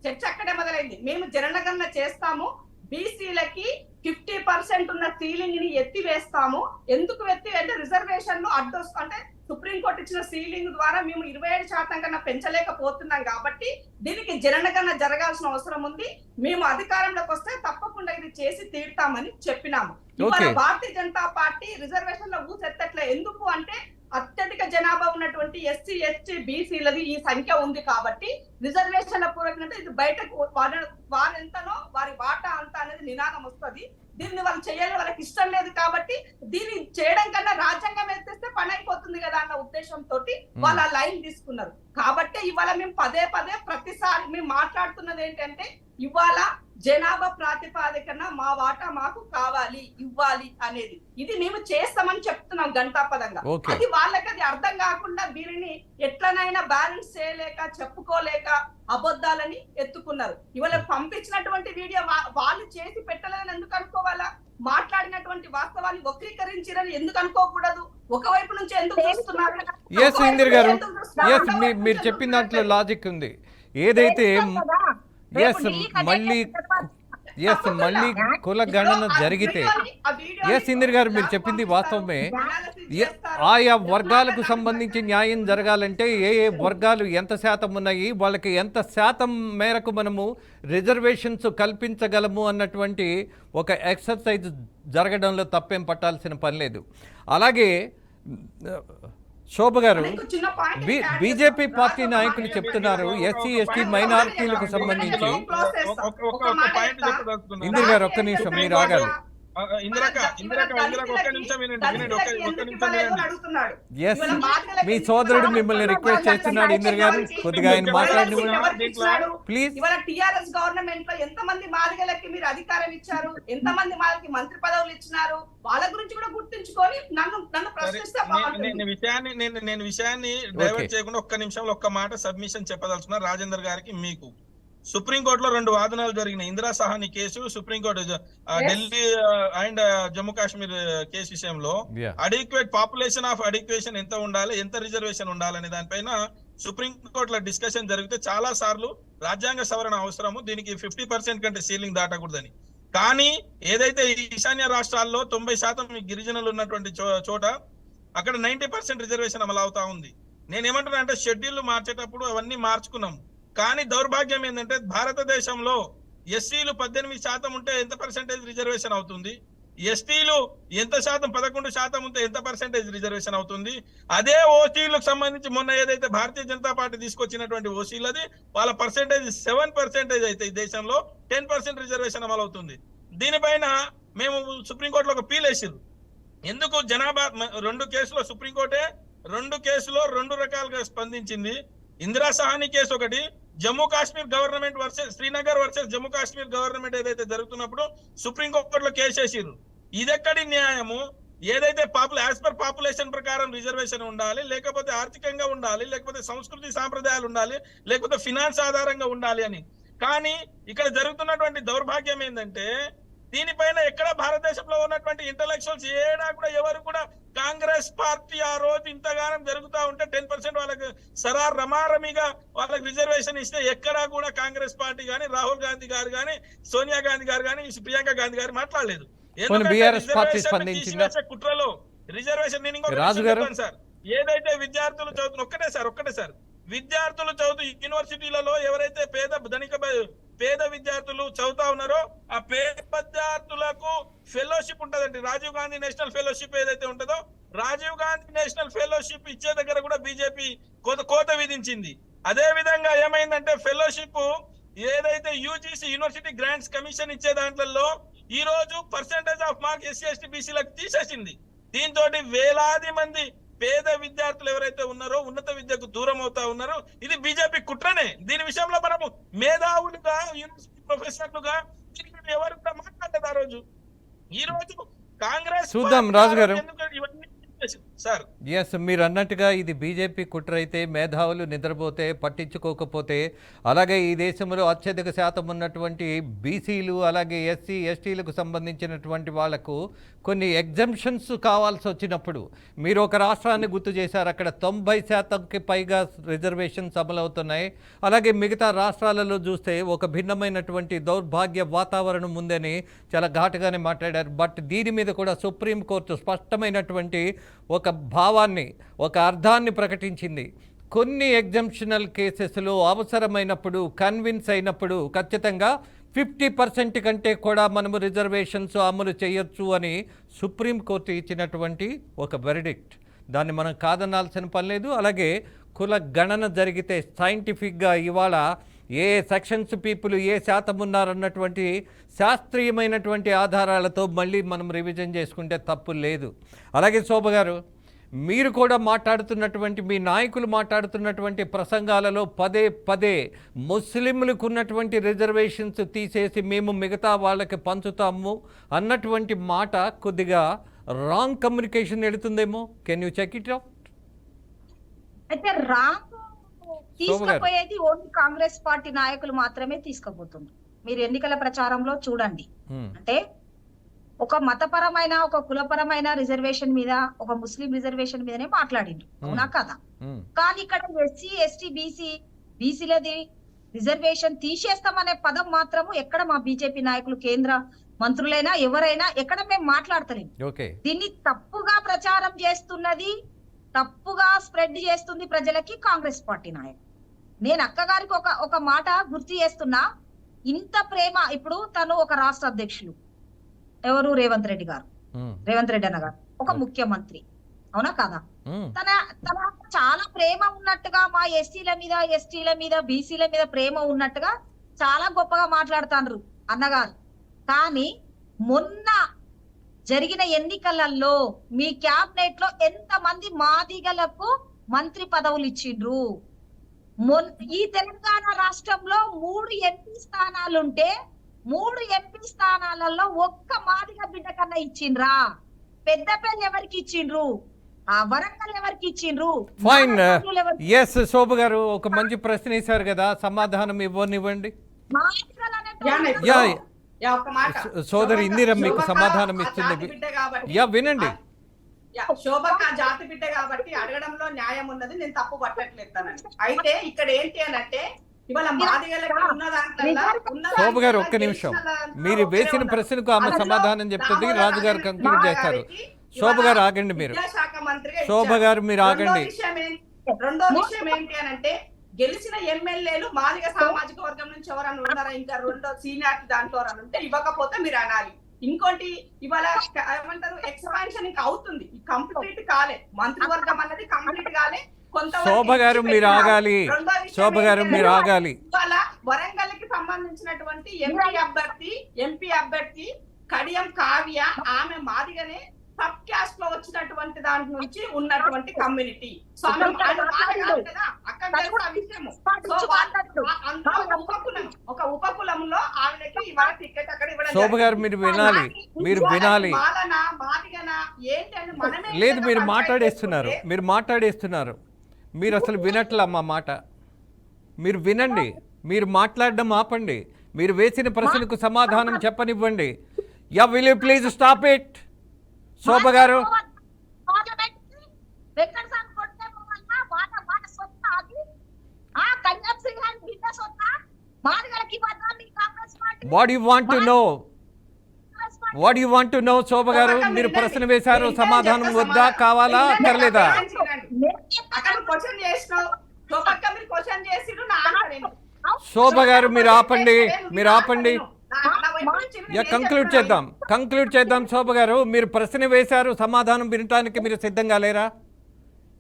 B: చర్చ అక్కడే మొదలైంది. మేము జనగణన చేస్తాము, బీసీలకి 50% ఉన్న సీలింగ్ ని ఎత్తివేస్తాము. ఎందుకు అంటే రిజర్వేషన్లు అంటే సుప్రీంకోర్టు ఇచ్చిన సీలింగ్ ద్వారా మేము 27% కన్నా పెంచలేకపోతున్నాం కాబట్టి దీనికి జనగణన జరగాల్సిన అవసరం ఉంది. మేము అధికారంలోకి వస్తే తప్పకుండా ఇది చేసి తీరుతామని చెప్పినాము. భారతీయ జనతా పార్టీ రిజర్వేషన్ లో ఊసెత్తట్లే. ఎందుకు అంటే అత్యధిక జనాభా ఉన్నటువంటి ఎస్సీ ఎస్టీ బీసీలది ఈ సంఖ్య ఉంది కాబట్టి రిజర్వేషన్ల పూర్వకంటే ఇది బయటకు వారెంతనో వారి వాటా అంత అనేది నినాదం వస్తుంది. దీన్ని వాళ్ళు చేయాలి, వాళ్ళకి ఇష్టం లేదు కాబట్టి దీన్ని చేయడం కన్నా రాజ్యాంగం ఎత్తేస్తే పని అయిపోతుంది కదా అన్న ఉద్దేశంతో వాళ్ళు ఆ లైన్ తీసుకున్నారు. కాబట్టి ఇవాళ మేము పదే ప్రతిసారి మేము మాట్లాడుతున్నది ఏంటంటే, ఇవాళ జనాభా ప్రాతిపాదికన మా వాటా మాకు కావాలి, ఇవ్వాలి అనేది ఇది మేము చేస్తామని చెప్తున్నాం గంటాపదంగా. అది వాళ్ళకి అది అర్థం కాకుండా దీనిని ఎట్లనైనా బ్యాలెన్స్ చేయలేక, చెప్పుకోలేక అబద్ధాలని ఎత్తుకున్నారు. ఇవాళ పంపించినటువంటి వీడియో వాళ్ళు చేసి పెట్టలేదని ఎందుకు అనుకోవాలా? మాట్లాడినటువంటి వాస్తవాన్ని వక్రీకరించారని ఎందుకు అనుకోకూడదు? ఒకవైపు నుంచి ఎందుకు చూస్తున్నారు?
A: ఇందిర్ గారు, మీరు చెప్పిన దాంట్లో లాజిక్ ఉంది. ఏదైతే మళ్ళీ కుల గణన జరిగితే, ఇందిర్ గారు మీరు చెప్పింది వాస్తవమే. ఆయా వర్గాలకు సంబంధించి న్యాయం జరగాలంటే ఏ వర్గాలు ఎంత శాతం ఉన్నాయి, వాళ్ళకి ఎంత శాతం మేరకు మనము రిజర్వేషన్స్ కల్పించగలము అన్నటువంటి ఒక ఎక్సర్సైజ్ జరగడంలో తప్పేం పట్టాల్సిన పని లేదు. అలాగే శోభ గారు, బీజేపీ పార్టీ నాయకులు చెప్తున్నారు ఎస్సీ ఎస్టీ మైనారిటీలకు సంబంధించి. ఇందిర్ గారు ఒక్క నిమిషం మీరు ఆగాలి.
H: ఇందిరక ఒక్క నిమిషం వినండి ఒక్క నిమిషం వినండి.
B: అడుగుతున్నాడు.
A: ఎస్ మీ సోదరుడు మిమ్మల్ని రిక్వెస్ట్ చేస్తున్నాడు ఇందిర గారు, కొద్దిగా ఆయన మాట్లాడి ప్లీజ్.
B: ఇవాళ టిఆర్ఎస్ గవర్నమెంట్ లో ఎంతమంది మాదిగలకి మీరు అధికారం ఇచ్చారు, ఎంతమంది మాదిగకి మంత్రి పదవులు ఇచ్చినారు, వాళ్ళ గురించి కూడా గుర్తుంచుకొని నన్ను ప్రశ్నిస్తే
H: నేను విషయాన్ని డైవర్ట్ చేయకుండా ఒక్క నిమిషంలో ఒక్క మాట సబ్మిషన్ చెప్పదలుచుకున్నా రాజేందర్ గారికి. మీకు సుప్రీంకోర్టులో 2 వాదనలు జరిగినాయి. Indira Sawhney case, Supreme Court Delhi and Jammu Kashmir case విషయంలో అడిక్వేట్ పాపులేషన్ ఆఫ్ అడిక్వేషన్ ఎంత ఉండాలి, ఎంత రిజర్వేషన్ ఉండాలనే దానిపైన సుప్రీంకోర్టులో డిస్కషన్ జరిగితే చాలా సార్లు రాజ్యాంగ సవరణ అవసరము, దీనికి 50% కంటే సీలింగ్ దాటకూడదని. కానీ ఏదైతే ఈశాన్య రాష్ట్రాల్లో 90% గిరిజనులు ఉన్నటువంటి చోట అక్కడ 90% రిజర్వేషన్ అమలు అవుతా ఉంది. నేనేమంటున్నా అంటే షెడ్యూల్ మార్చేటప్పుడు అవన్నీ మార్చుకున్నాం. కానీ దౌర్భాగ్యం ఏంటంటే భారతదేశంలో ఎస్సీలు 18% ఉంటే ఎంత పర్సెంటేజ్ రిజర్వేషన్ అవుతుంది, ఎస్టీలు ఎంత శాతం 11% ఉంటే ఎంత పర్సెంటేజ్ రిజర్వేషన్ అవుతుంది. అదే ఓసీలకు సంబంధించి మొన్న ఏదైతే భారతీయ జనతా పార్టీ తీసుకొచ్చినటువంటి ఓసీలది వాళ్ళ పర్సెంటేజ్ 7% అయితే ఈ దేశంలో 10% రిజర్వేషన్ అమలు అవుతుంది. దీనిపైన మేము సుప్రీంకోర్టులో ఒక పీల్ వేసారు. ఎందుకు జనాభా 2 కేసులో సుప్రీంకోర్టే 2 కేసులో 2 రకాలుగా స్పందించింది. ఇందిరా సహాని కేసు ఒకటి, Jammu Kashmir government versus Srinagar versus Jammu Kashmir government ఏదైతే జరుగుతున్నప్పుడు సుప్రీంకోర్టులో కేసు వేసిర్రు. ఇదెక్కడి న్యాయము? ఏదైతే యాజ్ పర్ పాపులేషన్ ప్రకారం రిజర్వేషన్ ఉండాలి, లేకపోతే ఆర్థికంగా ఉండాలి, లేకపోతే సంస్కృతి సాంప్రదాయాలు ఉండాలి, లేకపోతే ఫినాన్స్ ఆధారంగా ఉండాలి అని. కానీ ఇక్కడ జరుగుతున్నటువంటి దౌర్భాగ్యం ఏంటంటే దీనిపైన ఎక్కడ భారతదేశంలో ఉన్నటువంటి ఇంటలెక్చువల్స్ ఏడా కూడా ఎవరు కూడా కాంగ్రెస్ పార్టీ ఆ రోజు ఇంతగానం జరుగుతూ ఉంటే 10% వాళ్ళకి రమారమిగా వాళ్ళకి రిజర్వేషన్ ఇస్తే ఎక్కడా కూడా కాంగ్రెస్ పార్టీ గానీ, రాహుల్ గాంధీ గారు గానీ, సోనియా గాంధీ గారు గానీ, ప్రియాంక గాంధీ గారు మాట్లాడలేదు. కుట్రలో రిజర్వేషన్ నేను ఇంకొక సార్, ఏదైతే విద్యార్థులు చదువుతున్న ఒక్కటే సార్ విద్యార్థులు చదువుతూ యూనివర్సిటీలలో ఎవరైతే పేద విద్యార్థులు చదువుతా ఉన్నారో ఆ పేద విద్యార్థులకు ఫెలోషిప్ ఉంటదండి. రాజీవ్ గాంధీ నేషనల్ ఫెలోషిప్ ఏదైతే ఉంటుందో రాజీవ్ గాంధీ నేషనల్ ఫెలోషిప్ ఇచ్చే దగ్గర కూడా బీజేపీ కోత విధించింది. అదే విధంగా ఏమైందంటే ఫెలోషిప్ ఏదైతే యూజీసీ యూనివర్సిటీ గ్రాంట్స్ కమిషన్ ఇచ్చే దాంట్లో ఈ రోజు percentage of mark SC ST బీసీలకు తీసేసింది. దీంతో వేలాది మంది పేద విద్యార్థులు ఎవరైతే ఉన్నారో ఉన్నత విద్యకు దూరం అవుతా ఉన్నారో ఇది బీజేపీ కుట్రనే. దీని విషయంలో మనము మేధావులుగా యూనివర్సిటీ ప్రొఫెసర్లుగా ఎవరు కూడా మాట్లాడలేదు ఆ రోజు. ఈ రోజు కాంగ్రెస్
A: చూద్దాం రాజు గారు.
H: సార్
A: ఎస్ మీరు అన్నట్టుగా ఇది బీజేపీ కుట్ర అయితే, మేధావులు నిద్రపోతే పట్టించుకోకపోతే, అలాగే ఈ దేశంలో అత్యధిక శాతం ఉన్నటువంటి బీసీలు అలాగే ఎస్సీ ఎస్టీలకు సంబంధించినటువంటి వాళ్లకు కొన్ని ఎగ్జంప్షన్స్ కావాల్సి వచ్చినప్పుడు మీరు ఒక రాష్ట్రాన్ని గుర్తు చేశారు, అక్కడ 90%కి పైగా రిజర్వేషన్స్ అమలవుతున్నాయి. అలాగే మిగతా రాష్ట్రాలలో చూస్తే ఒక భిన్నమైనటువంటి దౌర్భాగ్య వాతావరణం ఉందని చాలా ఘాటుగానే మాట్లాడారు. బట్ దీని మీద కూడా సుప్రీంకోర్టు స్పష్టమైనటువంటి ఒక భావాన్ని, ఒక అర్థాన్ని ప్రకటించింది. కొన్ని ఎగ్జంప్షనల్ కేసెస్లో అవసరమైనప్పుడు, కన్విన్స్ అయినప్పుడు ఖచ్చితంగా 50% కంటే కూడా మనము రిజర్వేషన్స్ అమలు చేయొచ్చు అని సుప్రీంకోర్టు ఇచ్చినటువంటి ఒక వెర్డిక్ట్. దాన్ని మనం కాదనాల్సిన పని లేదు. అలాగే కుల గణన జరిగితే సైంటిఫిక్గా ఇవాళ ఏ సెక్షన్స్ పీపుల్ ఏ శాతం ఉన్నారన్నటువంటి శాస్త్రీయమైనటువంటి ఆధారాలతో మళ్ళీ మనం రివిజన్ చేసుకుంటే తప్పు లేదు. అలాగే శోభ గారు, మీరు కూడా మాట్లాడుతున్నటువంటి, మీ నాయకులు మాట్లాడుతున్నటువంటి ప్రసంగాలలో పదే ముస్లింలకు ఉన్నటువంటి రిజర్వేషన్స్ తీసేసి మేము మిగతా వాళ్ళకి పంచుతాము అన్నటువంటి మాట కొద్దిగా రాంగ్ కమ్యూనికేషన్ ఎడుతుందేమో. Can you check it out?
E: అయితే రాంగ్ తీసుకుపోయేది ఓన్లీ కాంగ్రెస్ పార్టీ నాయకులు మాత్రమే తీసుకుపోతున్నారు. మీరు ఎన్నికల ప్రచారంలో చూడండి. అంటే ఒక మతపరమైన, ఒక కులపరమైన రిజర్వేషన్ మీద, ఒక ముస్లిం రిజర్వేషన్ మీదనే మాట్లాడిండ్రు, అవునా కదా? కానీ ఇక్కడ ఎస్సీ ఎస్టీ బీసీలది రిజర్వేషన్ తీసేస్తామనే పదం మాత్రము ఎక్కడ మా బీజేపీ నాయకులు, కేంద్ర మంత్రులైనా ఎవరైనా ఎక్కడ మేము మాట్లాడతలేము. దీన్ని తప్పుగా ప్రచారం చేస్తున్నది, తప్పుగా స్ప్రెడ్ చేస్తుంది ప్రజలకి కాంగ్రెస్ పార్టీ నాయకులు. నేను అక్కగారికి ఒక మాట గుర్తు చేస్తున్నా. ఇంత ప్రేమ, ఇప్పుడు తను ఒక రాష్ట్ర అధ్యక్షులు, ఎవరు రేవంత్ రెడ్డి అన్న గారు ఒక ముఖ్యమంత్రి, అవునా కదా? తన చాలా ప్రేమ ఉన్నట్టుగా మా ఎస్సీల మీద, ఎస్టీల మీద, బీసీల మీద ప్రేమ ఉన్నట్టుగా చాలా గొప్పగా మాట్లాడుతాండ్రు అన్నగారు. కానీ మొన్న జరిగిన ఎన్నికలలో మీ క్యాబినెట్ లో ఎంతమంది మాదిగలకు మంత్రి పదవులు ఇచ్చిండ్రు? ఈ తెలంగాణ రాష్ట్రంలో 3 ఎంపీ స్థానాలుంటే 3 ఎంపీ స్థానాలలో ఒక్క మాదిగ బిడ్డ కన్నా ఇచ్చిండ్రా? పెద్దపల్లి ఎవరికి ఇచ్చిండ్రు? ఆ వరంగల్ ఎవరికి ఇచ్చిండ్రు?
A: ఫైన్. ఎస్ శోభ గారు ఒక మంచి ప్రశ్న వేశారు కదా, సమాధానం ఇవ్వనివ్వండి. సోదరి ఇందిరా మీకు సమాధానం ఇస్తుంది. యా వినండి.
B: శోభక జాతి బిడ్డ కాబట్టి అడగడంలో న్యాయం ఉన్నది, నేను తప్పు పట్టట్లేస్తానని. అయితే ఇక్కడ ఏంటి అని అంటే ఇవాళ మాదిగలకి ఉన్న దాంట్లో
A: శోభ గారు ఒక్క నిమిషం, మీరు వేసిన ప్రశ్నకు ఆమె సమాధానం చెప్తుంది, రాజుగారు కంక్లూడ్ చేస్తారు. శోభ గారు ఆగండి, మీరు
B: విద్యాశాఖ మంత్రిగా
A: శోభ గారు మీరు ఆగండి.
B: రెండో విషయం ఏంటి అని అంటే గెలిచిన ఎమ్మెల్యేలు మాదిగ సామాజిక వర్గం నుంచి ఎవరన్నా ఉన్నారా, ఇంకా రెండో సీనియారిటీ దాంట్లో ఎవరన్నా ఉంటే ఇవ్వకపోతే మీరు అనాలి. ఇంకోటి ఇవాళ ఏమంటారు ఎక్స్పాన్షన్ ఇంకా అవుతుంది, కంప్లీట్ కాలే, మంత్రివర్గం అన్నది కంప్లీట్ కాలే.
A: శోభ గారు మీరు ఆగాలి, శోభ గారు మీరు ఆగాలి.
B: ఇవాళ వరంగల్ కి సంబంధించినటువంటి ఎంపీ అభ్యర్థి కడియం కావ్య, ఆమె మాదిగనే సబ్ క్యాస్ట్ లో వచ్చినటువంటి దాంట్ నుంచి ఉన్నటువంటి కమ్యూనిటీ. సో ఒక ఉపకులంలో ఆమెకి ఇవాళ టికెట్ అక్కడ ఇవ్వడం.
A: శోభ గారు మీరు వినాలి, మీరు వినాలి. లేదు మీరు మాట్లాడేస్తున్నారు, మీరు అసలు వినట్లా మా మాట. మీరు వినండి, మీరు మాట్లాడడం ఆపండి, మీరు వేసిన ప్రశ్నకు సమాధానం చెప్పనివ్వండి. Yeah will you please stop it? Shobha గారు what you want to know? Shobha గారు మీరు ప్రశ్న వేశారు, సమాధానం వద్దా, కావాలా, అక్కర్లేదా? శోభ గారు మీరు ఆపండి. కంక్లూడ్ చేద్దాం. శోభ గారు మీరు ప్రశ్న వేశారు, సమాధానం వినటానికి మీరు సిద్ధంగా లేరా?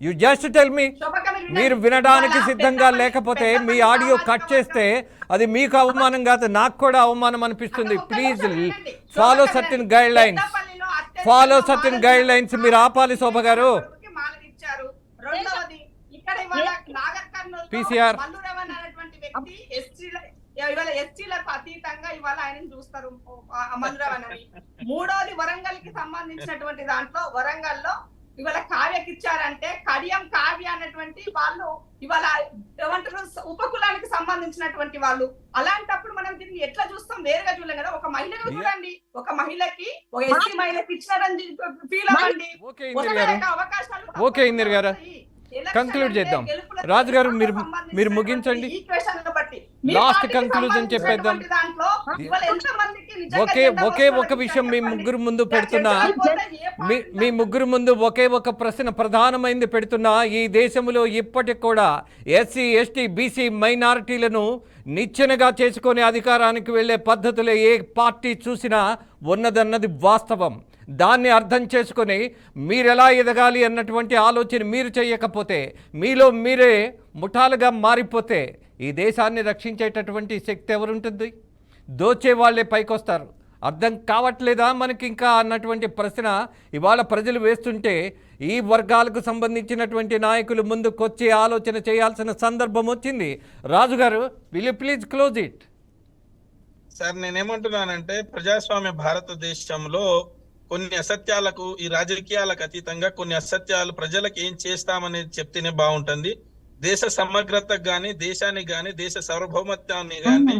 A: You just tell me. మీరు వినడానికి సిద్ధంగా లేకపోతే మీ ఆడియో కట్ చేస్తే అది మీకు అవమానం కాదు, నాకు కూడా అవమానం అనిపిస్తుంది. Please follow certain guide lines. మీరు ఆపాలి శోభ గారు. PCR
B: ఇవాళ ఎస్టీలకు అతీతంగా ఇవాళ ఆయన చూస్తారు మధురవన్ అని. మూడోది వరంగల్ కి సంబంధించినటువంటి దాంట్లో వరంగల్లో ఇవాళ కావ్యకి ఇచ్చారంటే కడియం కావ్య అన్నటువంటి వాళ్ళు ఇవాళ ఏమంటారు ఉపకులానికి సంబంధించినటువంటి వాళ్ళు. అలాంటప్పుడు మనం దీన్ని ఎట్లా చూస్తాం? వేరుగా చూడలేం కదా. ఒక మహిళను చూడండి, ఒక మహిళకి ఒక ఎస్టీ మహిళకి ఇచ్చినారని ఫీల్ అవ్వండి.
A: ఓకే ఇందిర్ గారు కంక్లూడ్ చేద్దాం. రాజు గారు మీరు ముగించండి, లాస్ట్ కంక్లూజన్ చెప్పేద్దాం. ఒకే ఒక విషయం మీ ముగ్గురు ముందు పెడుతున్నా, మీ ముగ్గురు ముందు ఒకే ఒక ప్రశ్న ప్రధానమైంది పెడుతున్నా. ఈ దేశంలో ఇప్పటికి కూడా ఎస్సీ ఎస్టీ బీసీ మైనారిటీలను నిచ్చెనగా చేసుకొని అధికారానికి వెళ్ళే పద్ధతులు ఏ పార్టీ చూసినా ఉన్నదన్నది వాస్తవం. దాన్ని అర్థం చేసుకొని మీరెలా ఎదగాలి అన్నటువంటి ఆలోచన మీరు చేయకపోతే, మీలో మీరే ముఠాలుగా మారిపోతే ఈ దేశాన్ని రక్షించేటటువంటి శక్తి ఎవరుంటుంది? దోచే వాళ్ళే పైకొస్తారు. అర్థం కావట్లేదా మనకి ఇంకా అన్నటువంటి ప్రశ్న ఇవాళ ప్రజలు వేస్తుంటే ఈ వర్గాలకు సంబంధించినటువంటి నాయకులు ముందుకొచ్చి ఆలోచన చేయాల్సిన సందర్భం వచ్చింది. రాజుగారు will you please close it?
D: Sir నేనేమంటున్నానంటే ప్రజాస్వామ్య భారతదేశంలో కొన్ని అసత్యాలకు, ఈ రాజకీయాలకు అతీతంగా కొన్ని అసత్యాలు ప్రజలకు ఏం చేస్తామనేది చెప్తేనే బాగుంటుంది. దేశ సమగ్రతకు గాని, దేశానికి గాని, దేశ సార్వభౌమత్వాన్ని గాని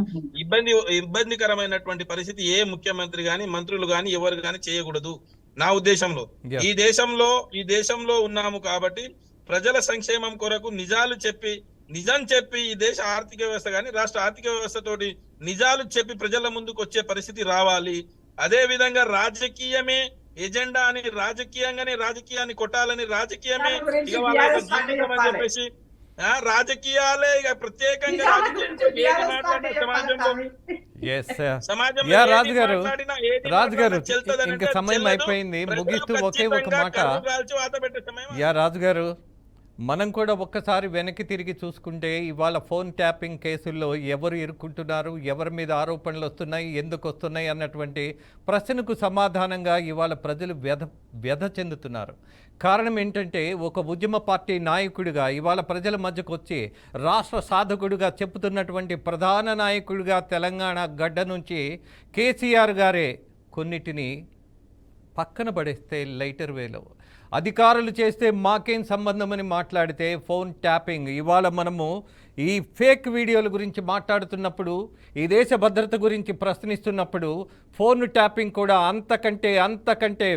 D: ఇబ్బందికరమైనటువంటి పరిస్థితి ఏ ముఖ్యమంత్రి గాని, మంత్రులు గాని, ఎవరు గాని చేయకూడదు నా ఉద్దేశంలో. ఈ దేశంలో ఉన్నాము కాబట్టి ప్రజల సంక్షేమం కొరకు నిజం చెప్పి ఈ దేశ ఆర్థిక వ్యవస్థ గాని, రాష్ట్ర ఆర్థిక వ్యవస్థ తోటి నిజాలు చెప్పి ప్రజల ముందుకు వచ్చే పరిస్థితి రావాలి. అదే విధంగా రాజకీయమే ఎజెండా అని, రాజకీయాన్ని కొట్టాలని, రాజకీయమే ఇక వాళ్ళ జీవితం అని చెప్పేసి రాజకీయాలే ఇక ప్రత్యేకంగా
A: రాజుగారు ఇంకా సమయం అయిపోయింది, ముగిస్తూ ఒకే ఒక మాట. రాజుగారు మనం కూడా ఒక్కసారి వెనక్కి తిరిగి చూసుకుంటే ఇవాళ ఫోన్ ట్యాపింగ్ కేసుల్లో ఎవరు ఇరుక్కుంటున్నారు, ఎవరి మీద ఆరోపణలు వస్తున్నాయి, ఎందుకు వస్తున్నాయి అన్నటువంటి ప్రశ్నకు సమాధానంగా ఇవాళ ప్రజలు వ్యధ చెందుతున్నారు. కారణం ఏంటంటే ఒక ఉద్యమ పార్టీ నాయకుడిగా ఇవాళ ప్రజల మధ్యకు వచ్చి రాష్ట్ర సాధకుడిగా చెప్పుతున్నటువంటి ప్రధాన నాయకుడిగా తెలంగాణ గడ్డ నుంచి కేసీఆర్ గారే కొన్నిటిని పక్కన పడేస్తే లైటర్ వేలో అధికారులు చేస్తే మాకేం సంబంధమని మాట్లాడితే ఫోన్ ట్యాపింగ్. ఇవాళ మనము ఈ ఫేక్ వీడియోల గురించి మాట్లాడుతున్నప్పుడు, ఈ దేశ భద్రత గురించి ప్రశ్నిస్తున్నప్పుడు ఫోన్ ట్యాపింగ్ కూడా అంతకంటే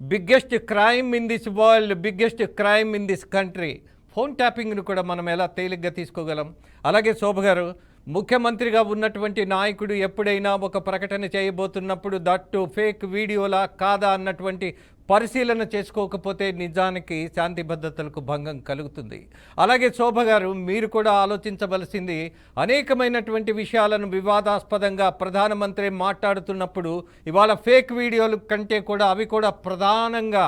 A: biggest crime in this world, biggest crime in this country. Phone ట్యాపింగ్ను కూడా మనం ఎలా తేలిగ్గా తీసుకోగలం? అలాగే శోభ గారు, ముఖ్యమంత్రిగా ఉన్నటువంటి నాయకుడు ఎప్పుడైనా ఒక ప్రకటన చేయబోతున్నప్పుడు దట్టు ఫేక్ వీడియోలా కాదా అన్నటువంటి పరిశీలన చేసుకోకపోతే నిజానికి శాంతి భద్రతలకు భంగం కలుగుతుంది. అలాగే శోభ గారు, మీరు కూడా ఆలోచించవలసింది, అనేకమైనటువంటి విషయాలను వివాదాస్పదంగా ప్రధానమంత్రి మాట్లాడుతున్నప్పుడు ఇవాళ ఫేక్ వీడియోలు కంటే కూడా అవి కూడా ప్రధానంగా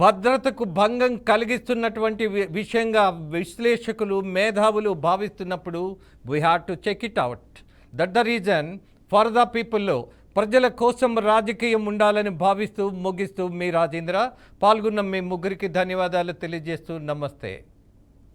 A: భద్రతకు భంగం కలిగిస్తున్నటువంటి విషయంగా విశ్లేషకులు, మేధావులు భావిస్తున్నప్పుడు we have to check it out. That the reason for the పీపుల్లో ప్రజల కోసం రాజకీయం ఉండాలని భావిస్తూ ముగిస్తూ మీ రాజేంద్ర. పాల్గొన్న మీ ముగ్గురికి ధన్యవాదాలు తెలియజేస్తూ నమస్తే.